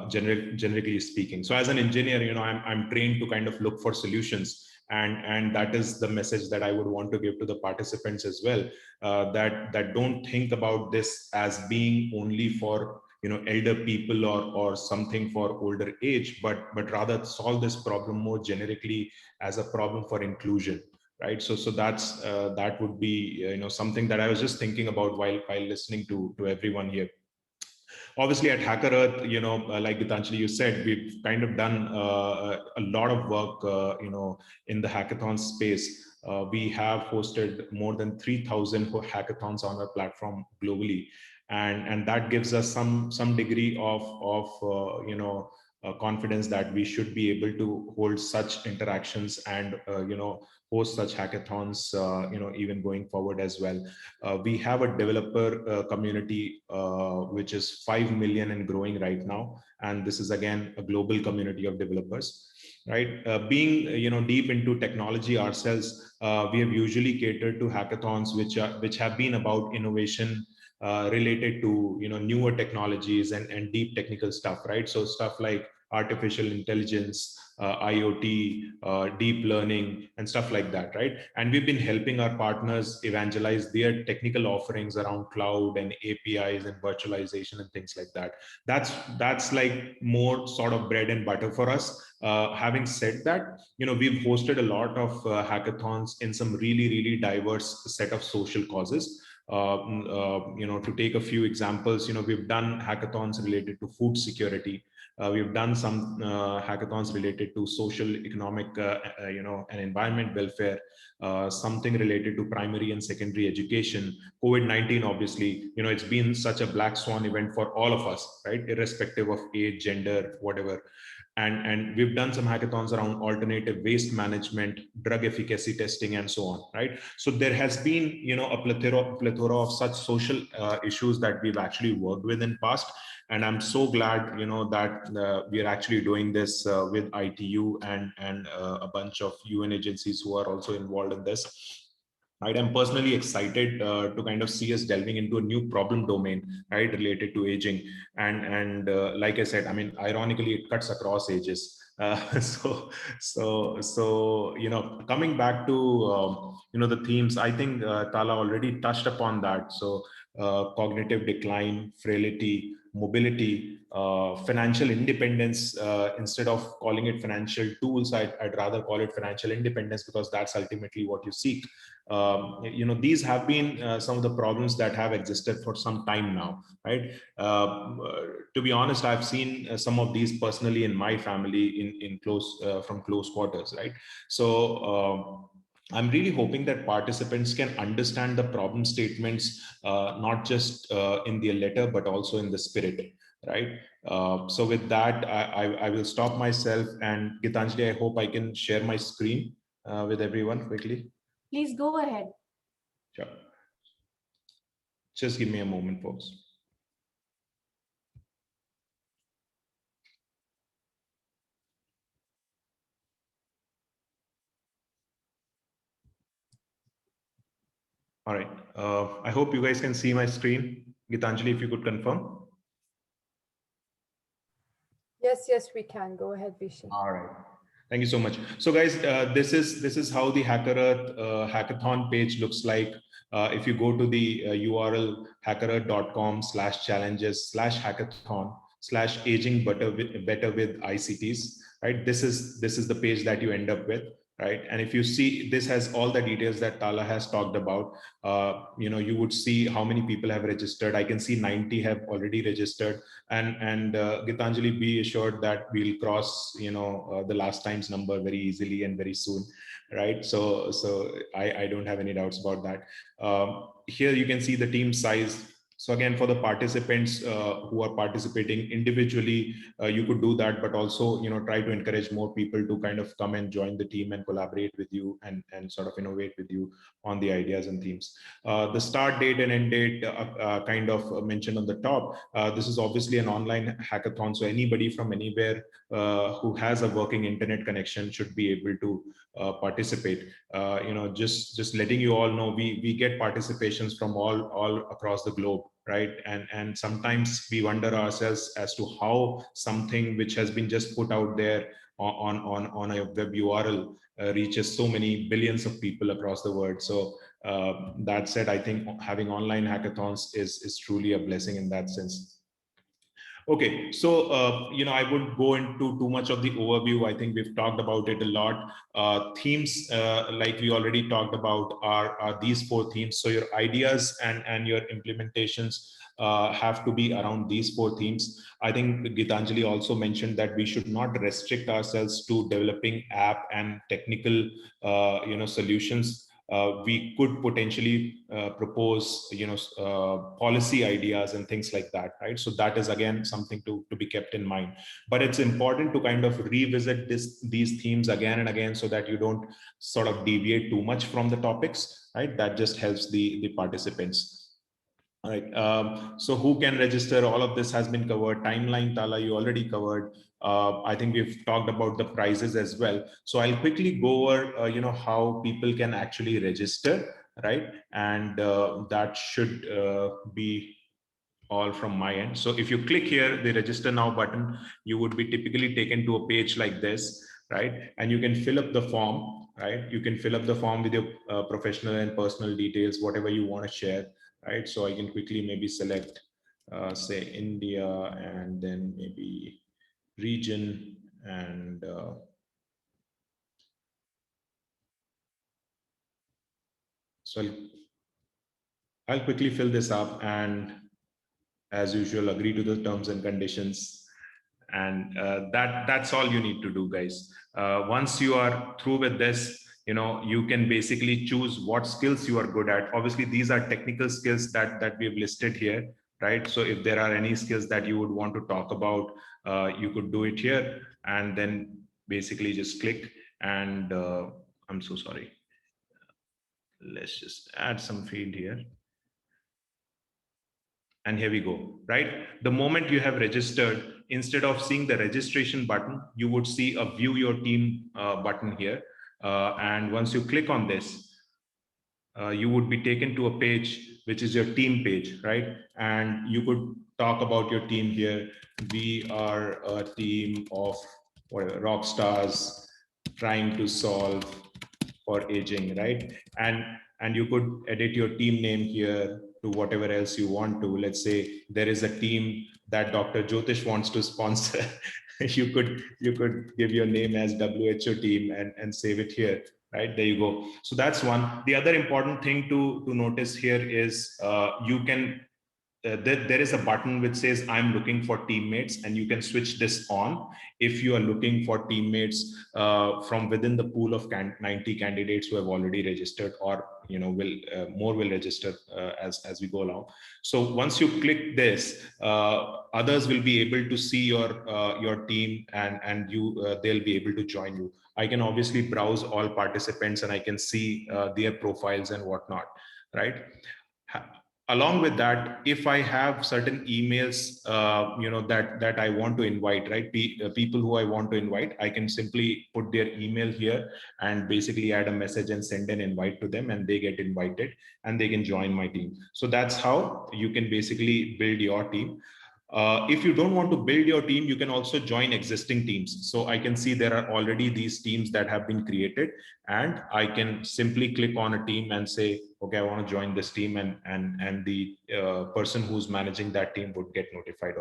generically speaking. So as an engineer, I'm trained to kind of look for solutions. And that is the message that I would want to give to the participants as well, that don't think about this as being only for elder people or something for older age, but rather solve this problem more generically as a problem for inclusion, right? So that's that would be something that I was just thinking about while listening to everyone here. Obviously at Hacker Earth, like Gitanjali, you said, we've kind of done a lot of work, in the hackathon space. We have hosted more than 3,000 hackathons on our platform globally. And that gives us some degree of confidence that we should be able to hold such interactions and, host such hackathons, even going forward as well. We have a developer community, which is 5 million and growing right now. And this is again a global community of developers, right? Being deep into technology ourselves, we have usually catered to hackathons which have been about innovation related to newer technologies and deep technical stuff, right? So stuff like artificial intelligence, IoT, deep learning, and stuff like that, right? And we've been helping our partners evangelize their technical offerings around cloud and APIs and virtualization and things like that. That's like more sort of bread and butter for us. Having said that, we've hosted a lot of hackathons in some really, really diverse set of social causes. To take a few examples, we've done hackathons related to food security. We've done some hackathons related to social, economic, and environment welfare, something related to primary and secondary education. COVID-19, obviously, it's been such a black swan event for all of us, right? Irrespective of age, gender, whatever. And we've done some hackathons around alternative waste management, drug efficacy testing, and so on, right? So there has been, a plethora of such social issues that we've actually worked with in past. And I'm so glad, that we are actually doing this with ITU and a bunch of UN agencies who are also involved in this. right? I'm personally excited to kind of see us delving into a new problem domain, right, related to aging. And like I said, I mean, ironically, it cuts across ages. So you know, coming back to you know, the themes, I think Tala already touched upon that. So cognitive decline, frailty, mobility, financial independence. Instead of calling it financial tools, I'd rather call it financial independence, because that's ultimately what you seek. You know, these have been some of the problems that have existed for some time now, right? To be honest, I've seen some of these personally in my family, in close from close quarters, right? So I'm really hoping that participants can understand the problem statements, not just in the letter, but also in the spirit, right? So with that, I will stop myself. And Gitanjali, I hope I can share my screen with everyone quickly. Please go ahead. Sure. Just give me a moment, folks. All right. I hope you guys can see my screen. Gitanjali, if you could confirm. Yes, we can. Go ahead, Vishy. All right. Thank you so much. So guys, this is how the Hacker Earth hackathon page looks like. If you go to the URL hackerearth.com/challenges/hackathon/aging better with ICTs, right? This is the page that you end up with, right? And if you see, this has all the details that Tala has talked about. You know, you would see how many people have registered. I can see 90 have already registered. And Gitanjali, be assured that we'll cross, you know, the last time's number very easily and very soon, right? So I don't have any doubts about that. Here you can see the team size. So again, for the participants who are participating individually, you could do that, but also, you know, try to encourage more people to kind of come and join the team and collaborate with you and sort of innovate with you on the ideas and themes. The start date and end date kind of mentioned on the top. This is obviously an online hackathon, so anybody from anywhere who has a working internet connection should be able to participate. You know, just letting you all know, we get participations from all across the globe, right? And sometimes we wonder ourselves as to how something which has been just put out there on a web URL reaches so many billions of people across the world. So that said, I think having online hackathons is truly a blessing in that sense. Okay, so you know, I wouldn't go into too much of the overview. I think we've talked about it a lot. Themes, like we already talked about, are these 4 themes. So your ideas and your implementations have to be around these 4 themes. I think Gitanjali also mentioned that we should not restrict ourselves to developing app and technical, you know, solutions. We could potentially propose, you know, policy ideas and things like that, right? So that is again something to be kept in mind. But it's important to kind of revisit these themes again and again, so that you don't sort of deviate too much from the topics, right? That just helps the participants. All right. So who can register? All of this has been covered. Timeline, Tala, you already covered. I think we've talked about the prizes as well. So I'll quickly go over, you know, how people can actually register, right? And that should be all from my end. So if you click here, the register now button, you would be typically taken to a page like this, right? And you can fill up the form, right? You can fill up the form with your professional and personal details, whatever you want to share, right? So I can quickly maybe select, say, India, and then maybe region, and so I'll quickly fill this up, and as usual, agree to the terms and conditions. And that's all you need to do, guys. Once you are through with this, you know, you can basically choose what skills you are good at. Obviously, these are technical skills that we've listed here, right? So if there are any skills that you would want to talk about, you could do it here, and then basically just click. And I'm so sorry. Let's just add some field here. And here we go, right? The moment you have registered, instead of seeing the registration button, you would see a view your team button here. And once you click on this, you would be taken to a page which is your team page, right? And you could talk about your team here. We are a team of whatever, rock stars trying to solve for aging, right? And you could edit your team name here to whatever else you want to. Let's say there is a team that Dr. Jyotish wants to sponsor. you could give your name as WHO team and save it here, right? There you go. So that's one. The other important thing to notice here is you can there is a button which says I'm looking for teammates, and you can switch this on if you are looking for teammates from within the pool of 90 candidates who have already registered, or will more will register as we go along. So once you click this, others will be able to see your team, and you they'll be able to join you. I can obviously browse all participants, and I can see their profiles and whatnot, right? Along with that, if I have certain emails, that I want to invite, right? People who I want to invite, I can simply put their email here and basically add a message and send an invite to them, and they get invited and they can join my team. So that's how you can basically build your team. If you don't want to build your team, you can also join existing teams. So I can see there are already these teams that have been created, and I can simply click on a team and say, okay, I want to join this team, and the person who's managing that team would get notified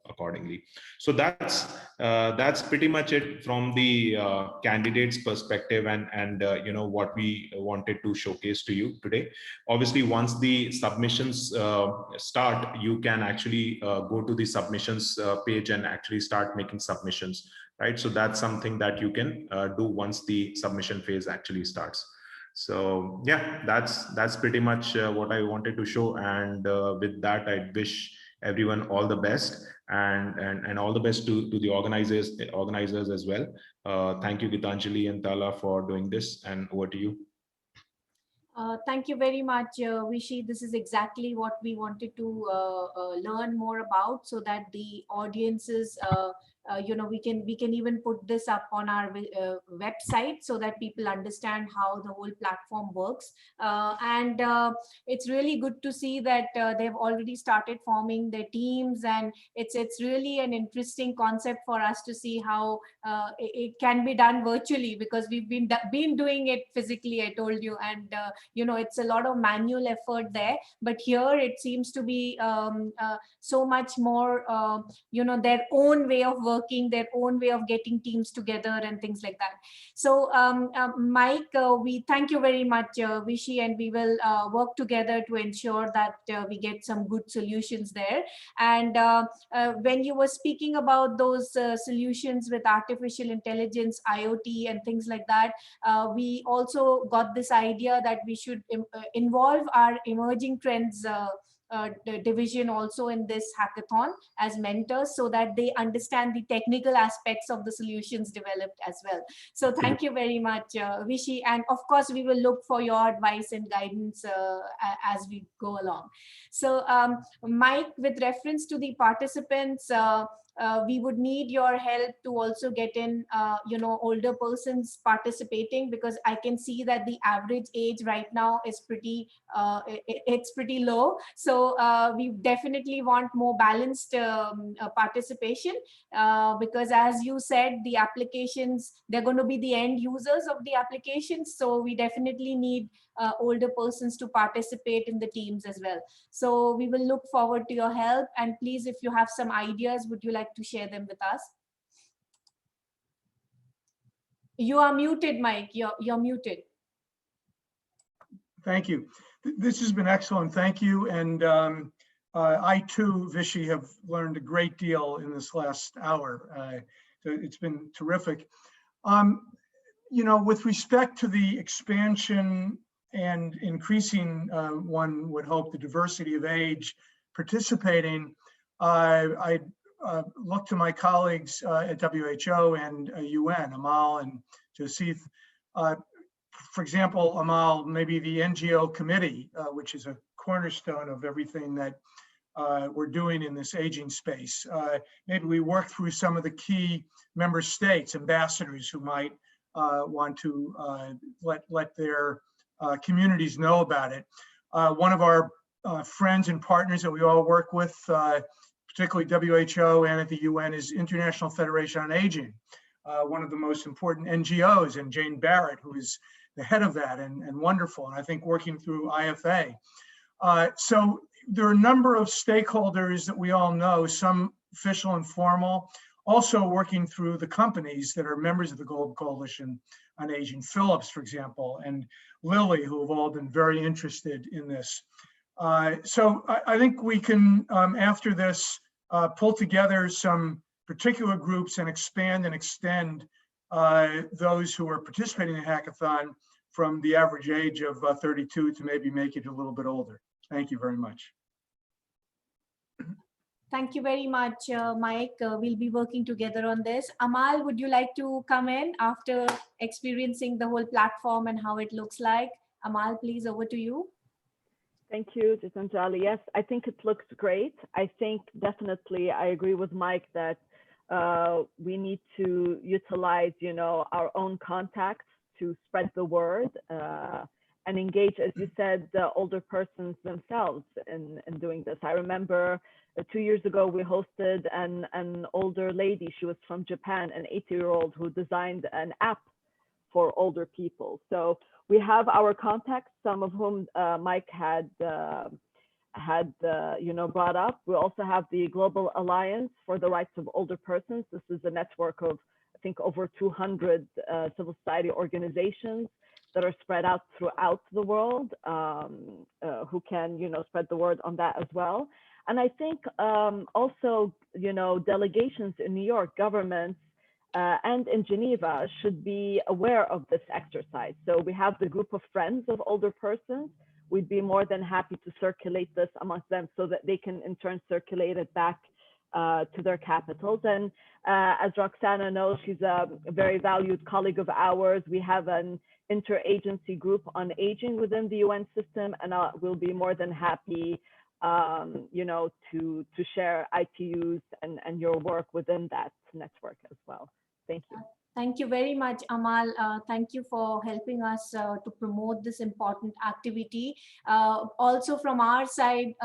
accordingly. So that's pretty much it from the candidates perspective, and what we wanted to showcase to you today. Obviously, once the submissions start, you can actually go to the submissions page and actually start making submissions, right? So that's something that you can do once the submission phase actually starts. So yeah, that's pretty much what I wanted to show. And with that, I wish everyone all the best, and all the best to the organizers as well. Thank you, Gitanjali and Tala, for doing this, and over to you. Thank you very much, Vishy. This is exactly what we wanted to learn more about, so that the audiences, we can even put this up on our website, so that people understand how the whole platform works. And it's really good to see that they've already started forming their teams, and it's really an interesting concept for us to see how it can be done virtually, because we've been doing it physically, I told you, and it's a lot of manual effort there, but here it seems to be so much more their own way of working, their own way of getting teams together and things like that. So Mike, we thank you very much, Vishy, and we will work together to ensure that we get some good solutions there. And when you were speaking about those solutions with artificial intelligence, IoT and things like that, we also got this idea that we should involve our emerging trends division also in this hackathon as mentors, so that they understand the technical aspects of the solutions developed as well. So thank you very much, Vishy, and of course we will look for your advice and guidance as we go along. So Mike, with reference to the participants, we would need your help to also get in older persons participating, because I can see that the average age right now is pretty low. So we definitely want more balanced participation, because as you said, the applications, they're going to be the end users of the applications, so we definitely need older persons to participate in the teams as well. So we will look forward to your help, and please, if you have some ideas, would you like to share them with us? You are muted, Mike. You're muted. Thank you. This has been excellent. Thank you. And I too, Vishy, have learned a great deal in this last hour. So it's been terrific. With respect to the expansion and increasing, one would hope, the diversity of age participating, I look to my colleagues at WHO and UN, Amal and Joseph. For example, Amal, maybe the NGO committee, which is a cornerstone of everything that we're doing in this aging space. Maybe we work through some of the key member states, ambassadors who might want to let their communities know about it. One of our friends and partners that we all work with, particularly WHO and at the UN, is International Federation on Aging, one of the most important NGOs, and Jane Barrett, who is the head of that, and wonderful, and I think working through IFA. So there are a number of stakeholders that we all know, some official and formal, also working through the companies that are members of the Global Coalition on Aging, Philips, for example, and Lilly, who have all been very interested in this. So I think we can, after this, pull together some particular groups and expand and extend those who are participating in the hackathon from the average age of 32 to maybe make it a little bit older. Thank you very much. Thank you very much, Mike. We'll be working together on this. Amal, would you like to come in after experiencing the whole platform and how it looks like? Amal, please, over to you. Thank you, Gitanjali. Yes, I think it looks great. I think definitely I agree with Mike that we need to utilize, our own contacts to spread the word and engage, as you said, the older persons themselves in doing this. I remember 2 years ago, we hosted an older lady. She was from Japan, an 80-year-old who designed an app for older people. So we have our contacts, some of whom Mike had brought up. We also have the Global Alliance for the Rights of Older Persons. This is a network of, I think, over 200 civil society organizations that are spread out throughout the world, who can, spread the word on that as well. And I think also, delegations in New York, governments, and in Geneva should be aware of this exercise. So we have the group of friends of older persons. We'd be more than happy to circulate this amongst them so that they can in turn circulate it back to their capitals. And as Roxana knows, she's a very valued colleague of ours. We have an interagency group on aging within the UN system, and we'll be more than happy to share ITUs and your work within that network as well. Thank you. Thank you very much, Amal. Thank you for helping us to promote this important activity. Also from our side,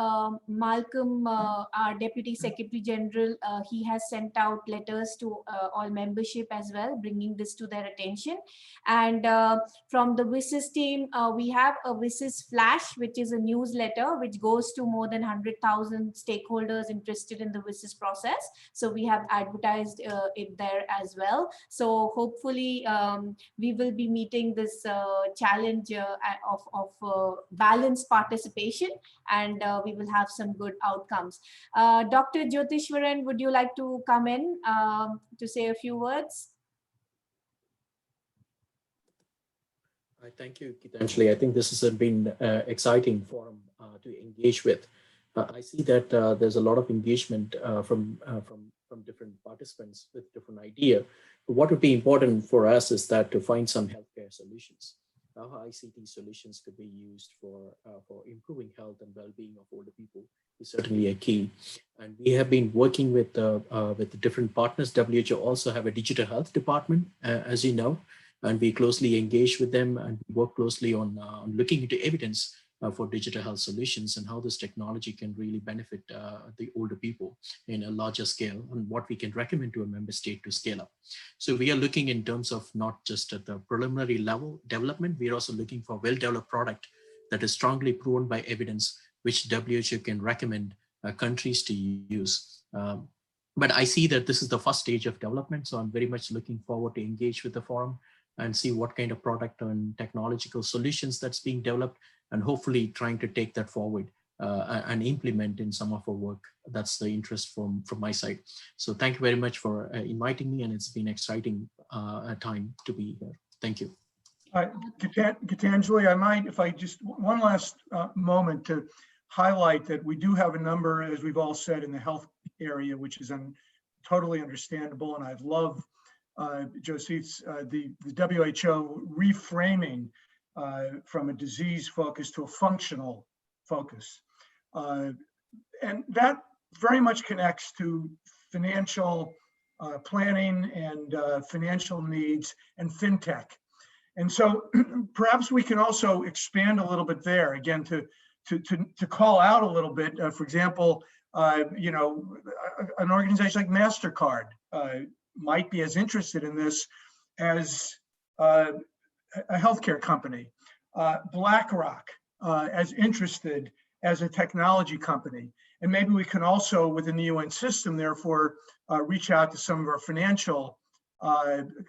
Malcolm, our Deputy Secretary General, he has sent out letters to all membership as well, bringing this to their attention. And from the WSIS team, we have a WSIS Flash, which is a newsletter which goes to more than 100,000 stakeholders interested in the WSIS process. So we have advertised it there as well. So hopefully we will be meeting this challenge of balanced participation, and we will have some good outcomes. Dr. Jyotishwaran, would you like to come in to say a few words? Thank you, Gitanjali. I think this has been an exciting forum to engage with. I see that there's a lot of engagement from different participants with different idea. What would be important for us is that to find some healthcare solutions. How ICT solutions could be used for improving health and well-being of older people is certainly a key. And we have been working with the different partners. WHO also have a digital health department, as you know, and we closely engage with them and work closely on looking into evidence for digital health solutions and how this technology can really benefit the older people in a larger scale, and what we can recommend to a member state to scale up. So we are looking in terms of not just at the preliminary level development, we are also looking for well-developed product that is strongly proven by evidence, which WHO can recommend countries to use. But I see that this is the first stage of development, so I'm very much looking forward to engage with the forum and see what kind of product and technological solutions that's being developed, and hopefully trying to take that forward and implement in some of our work. That's the interest from my side. So thank you very much for inviting me, and it's been exciting time to be here. Thank you. Gitanjali, I might, if I just one last moment to highlight that we do have a number, as we've all said, in the health area, which is totally understandable. And I'd love, Joseph's, the WHO reframing from a disease focus to a functional focus. And that very much connects to financial planning and financial needs and fintech. And so perhaps we can also expand a little bit there, again, to call out a little bit. For example, you know, an organization like MasterCard might be as interested in this as a healthcare company. BlackRock as interested as a technology company. And maybe we can also, within the UN system, therefore, reach out to some of our financial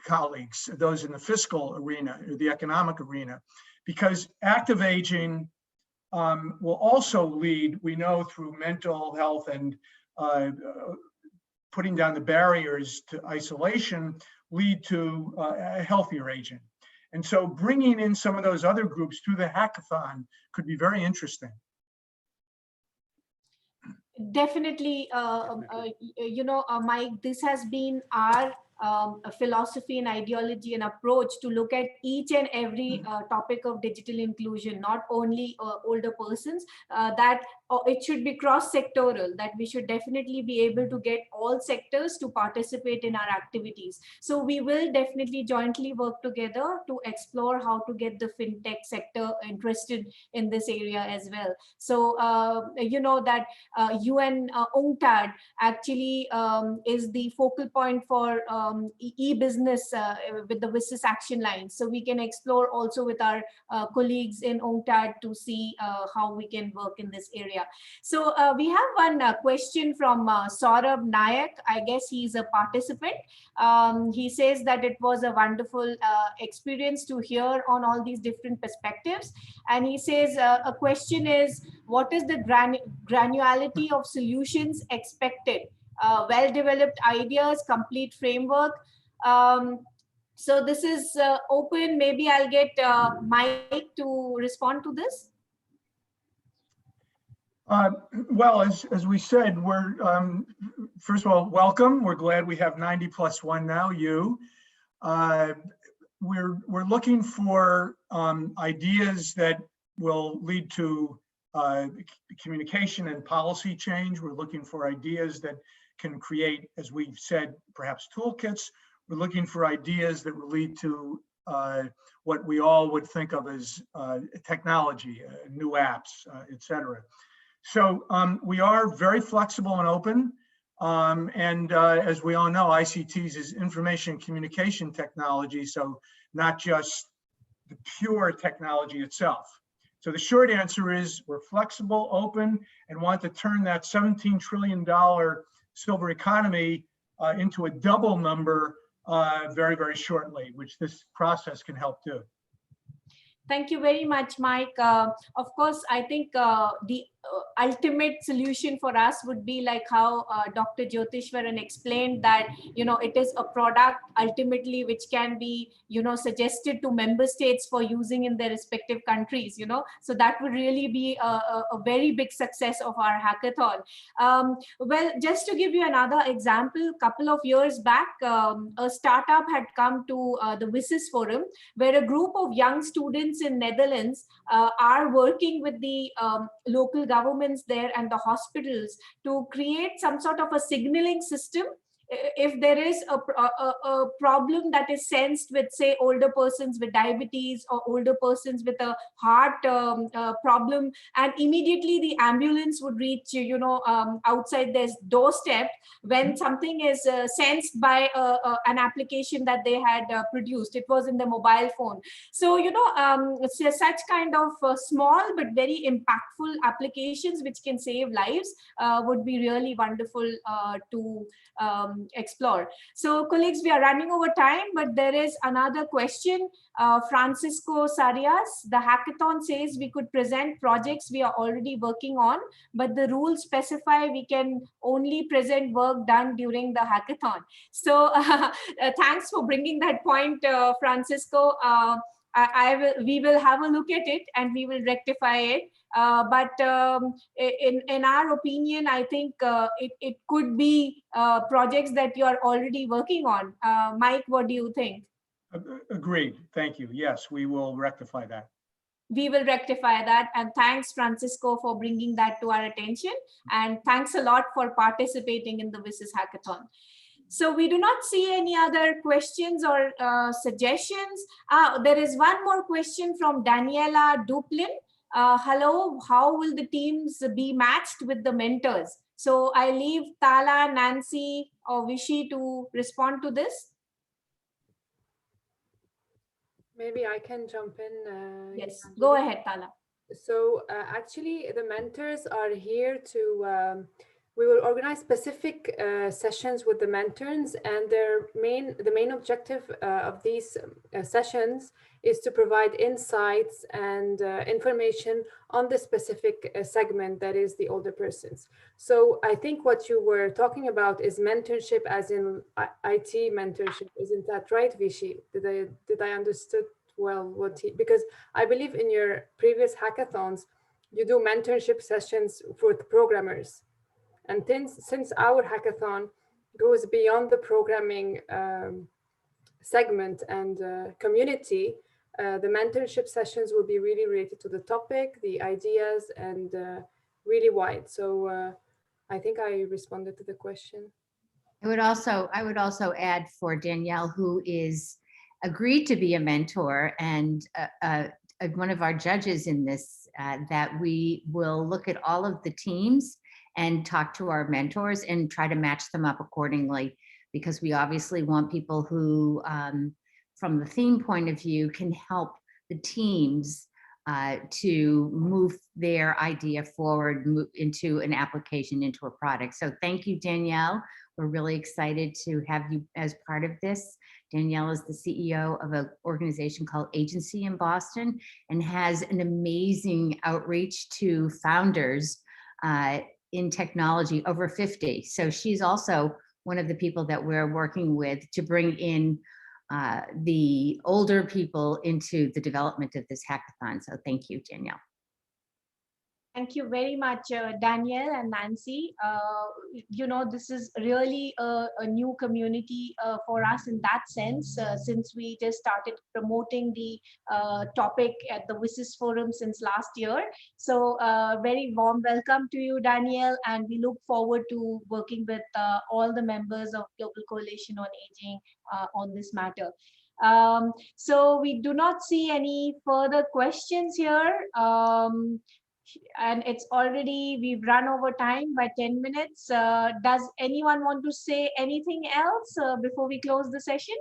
colleagues, those in the fiscal arena or the economic arena, because active aging will also lead, we know, through mental health and putting down the barriers to isolation, lead to a healthier aging. And so bringing in some of those other groups to the hackathon could be very interesting. Definitely, you know, Mike, this has been our a philosophy and ideology and approach to look at each and every topic of digital inclusion, not only older persons, that it should be cross-sectoral, that we should definitely be able to get all sectors to participate in our activities. So we will definitely jointly work together to explore how to get the fintech sector interested in this area as well. So, you know, that UN UNCTAD actually is the focal point for e-business with the WSIS action lines. So we can explore also with our colleagues in UNCTAD to see how we can work in this area. So we have one question from Saurabh Nayak. I guess he's a participant. He says that it was a wonderful experience to hear on all these different perspectives. And he says a question is, what is the granularity of solutions expected? Well-developed ideas, complete framework. So this is open. Maybe I'll get Mike to respond to this. Well, as we said, we're, first of all, welcome. We're glad we have 90+1 now, you. We're looking for ideas that will lead to communication and policy change. We're looking for ideas that can create, as we've said, perhaps toolkits. We're looking for ideas that will lead to what we all would think of as technology, new apps, et cetera. So we are very flexible and open. And as we all know, ICTs is information communication technology, so not just the pure technology itself. So the short answer is we're flexible, open, and want to turn that $17 trillion silver economy into a double number very, very shortly, which this process can help do. Thank you very much, Mike. Of course, I think the ultimate solution for us would be like how Dr. Jyotishwaran explained that, you know, it is a product ultimately which can be, you know, suggested to member states for using in their respective countries, you know. So that would really be a very big success of our hackathon. Well, just to give you another example, a couple of years back, a startup had come to the WSIS forum, where a group of young students in Netherlands are working with the local governments there and the hospitals to create some sort of a signaling system. If there is a problem that is sensed with, say, older persons with diabetes or older persons with a heart problem, and immediately the ambulance would reach, you know, outside their doorstep when something is sensed by an application that they had produced. It was in the mobile phone. So, you know, such kind of small but very impactful applications which can save lives would be really wonderful to explore. So colleagues, we are running over time, but there is another question. Francisco Sarias, the hackathon says we could present projects we are already working on, but the rules specify we can only present work done during the hackathon. So thanks for bringing that point, Francisco. We will have a look at it and we will rectify it. But in our opinion, I think it could be projects that you are already working on. Mike, what do you think? Agreed. Thank you. Yes, we will rectify that. We will rectify that. And thanks, Francisco, for bringing that to our attention. And thanks a lot for participating in the WSIS Hackathon. So we do not see any other questions or suggestions. There is one more question from Daniela Duplin. Hello, how will the teams be matched with the mentors? So I leave Tala, Nancy, or Vishy to respond to this. Maybe I can jump in. Yes, go ahead, Tala. So actually, the mentors are here to, we will organize specific sessions with the mentors, and the main objective of these sessions is to provide insights and information on the specific segment that is the older persons. So I think what you were talking about is mentorship as in IT mentorship. Isn't that right, Vishy? Did I understood well what because I believe in your previous hackathons, you do mentorship sessions with programmers. And since our hackathon goes beyond the programming segment and community, the mentorship sessions will be really related to the topic, the ideas, and really wide. So I think I responded to the question. I would also add for Danielle, who is agreed to be a mentor and one of our judges in this, that we will look at all of the teams and talk to our mentors and try to match them up accordingly, because we obviously want people who, from the theme point of view, can help the teams to move their idea forward, move into an application, into a product. So thank you, Danielle. We're really excited to have you as part of this. Danielle is the CEO of an organization called Agency in Boston and has an amazing outreach to founders in technology, over 50. So she's also one of the people that we're working with to bring in the older people into the development of this hackathon. So thank you, Danielle. Thank you very much, Danielle and Nancy. You know, this is really a new community for us in that sense, since we just started promoting the topic at the WSIS Forum since last year. So very warm welcome to you, Danielle, and we look forward to working with all the members of Global Coalition on Aging on this matter. So we do not see any further questions here. And it's already, we've run over time by 10 minutes. Does anyone want to say anything else before we close the session?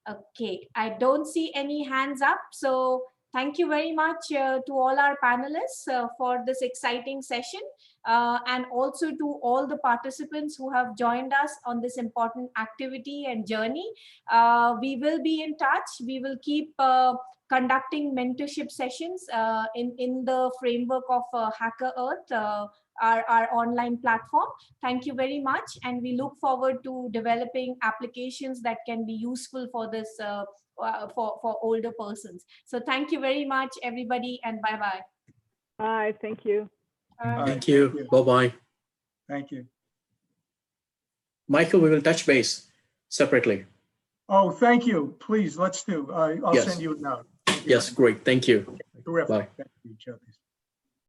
Okay, I don't see any hands up. So thank you very much to all our panelists for this exciting session, and also to all the participants who have joined us on this important activity and journey. We will be in touch. We will keep conducting mentorship sessions in the framework of Hacker Earth, our online platform. Thank you very much. And we look forward to developing applications that can be useful for this, for older persons. So thank you very much, everybody, and bye-bye. Bye, thank you. Thank you. Bye-bye. Thank you. Michael, we will touch base separately. Oh, thank you. Please, let's do. I'll Yes. send you a note. Yes, great. Thank you. Terrific. Bye. Thank you, Jyoti.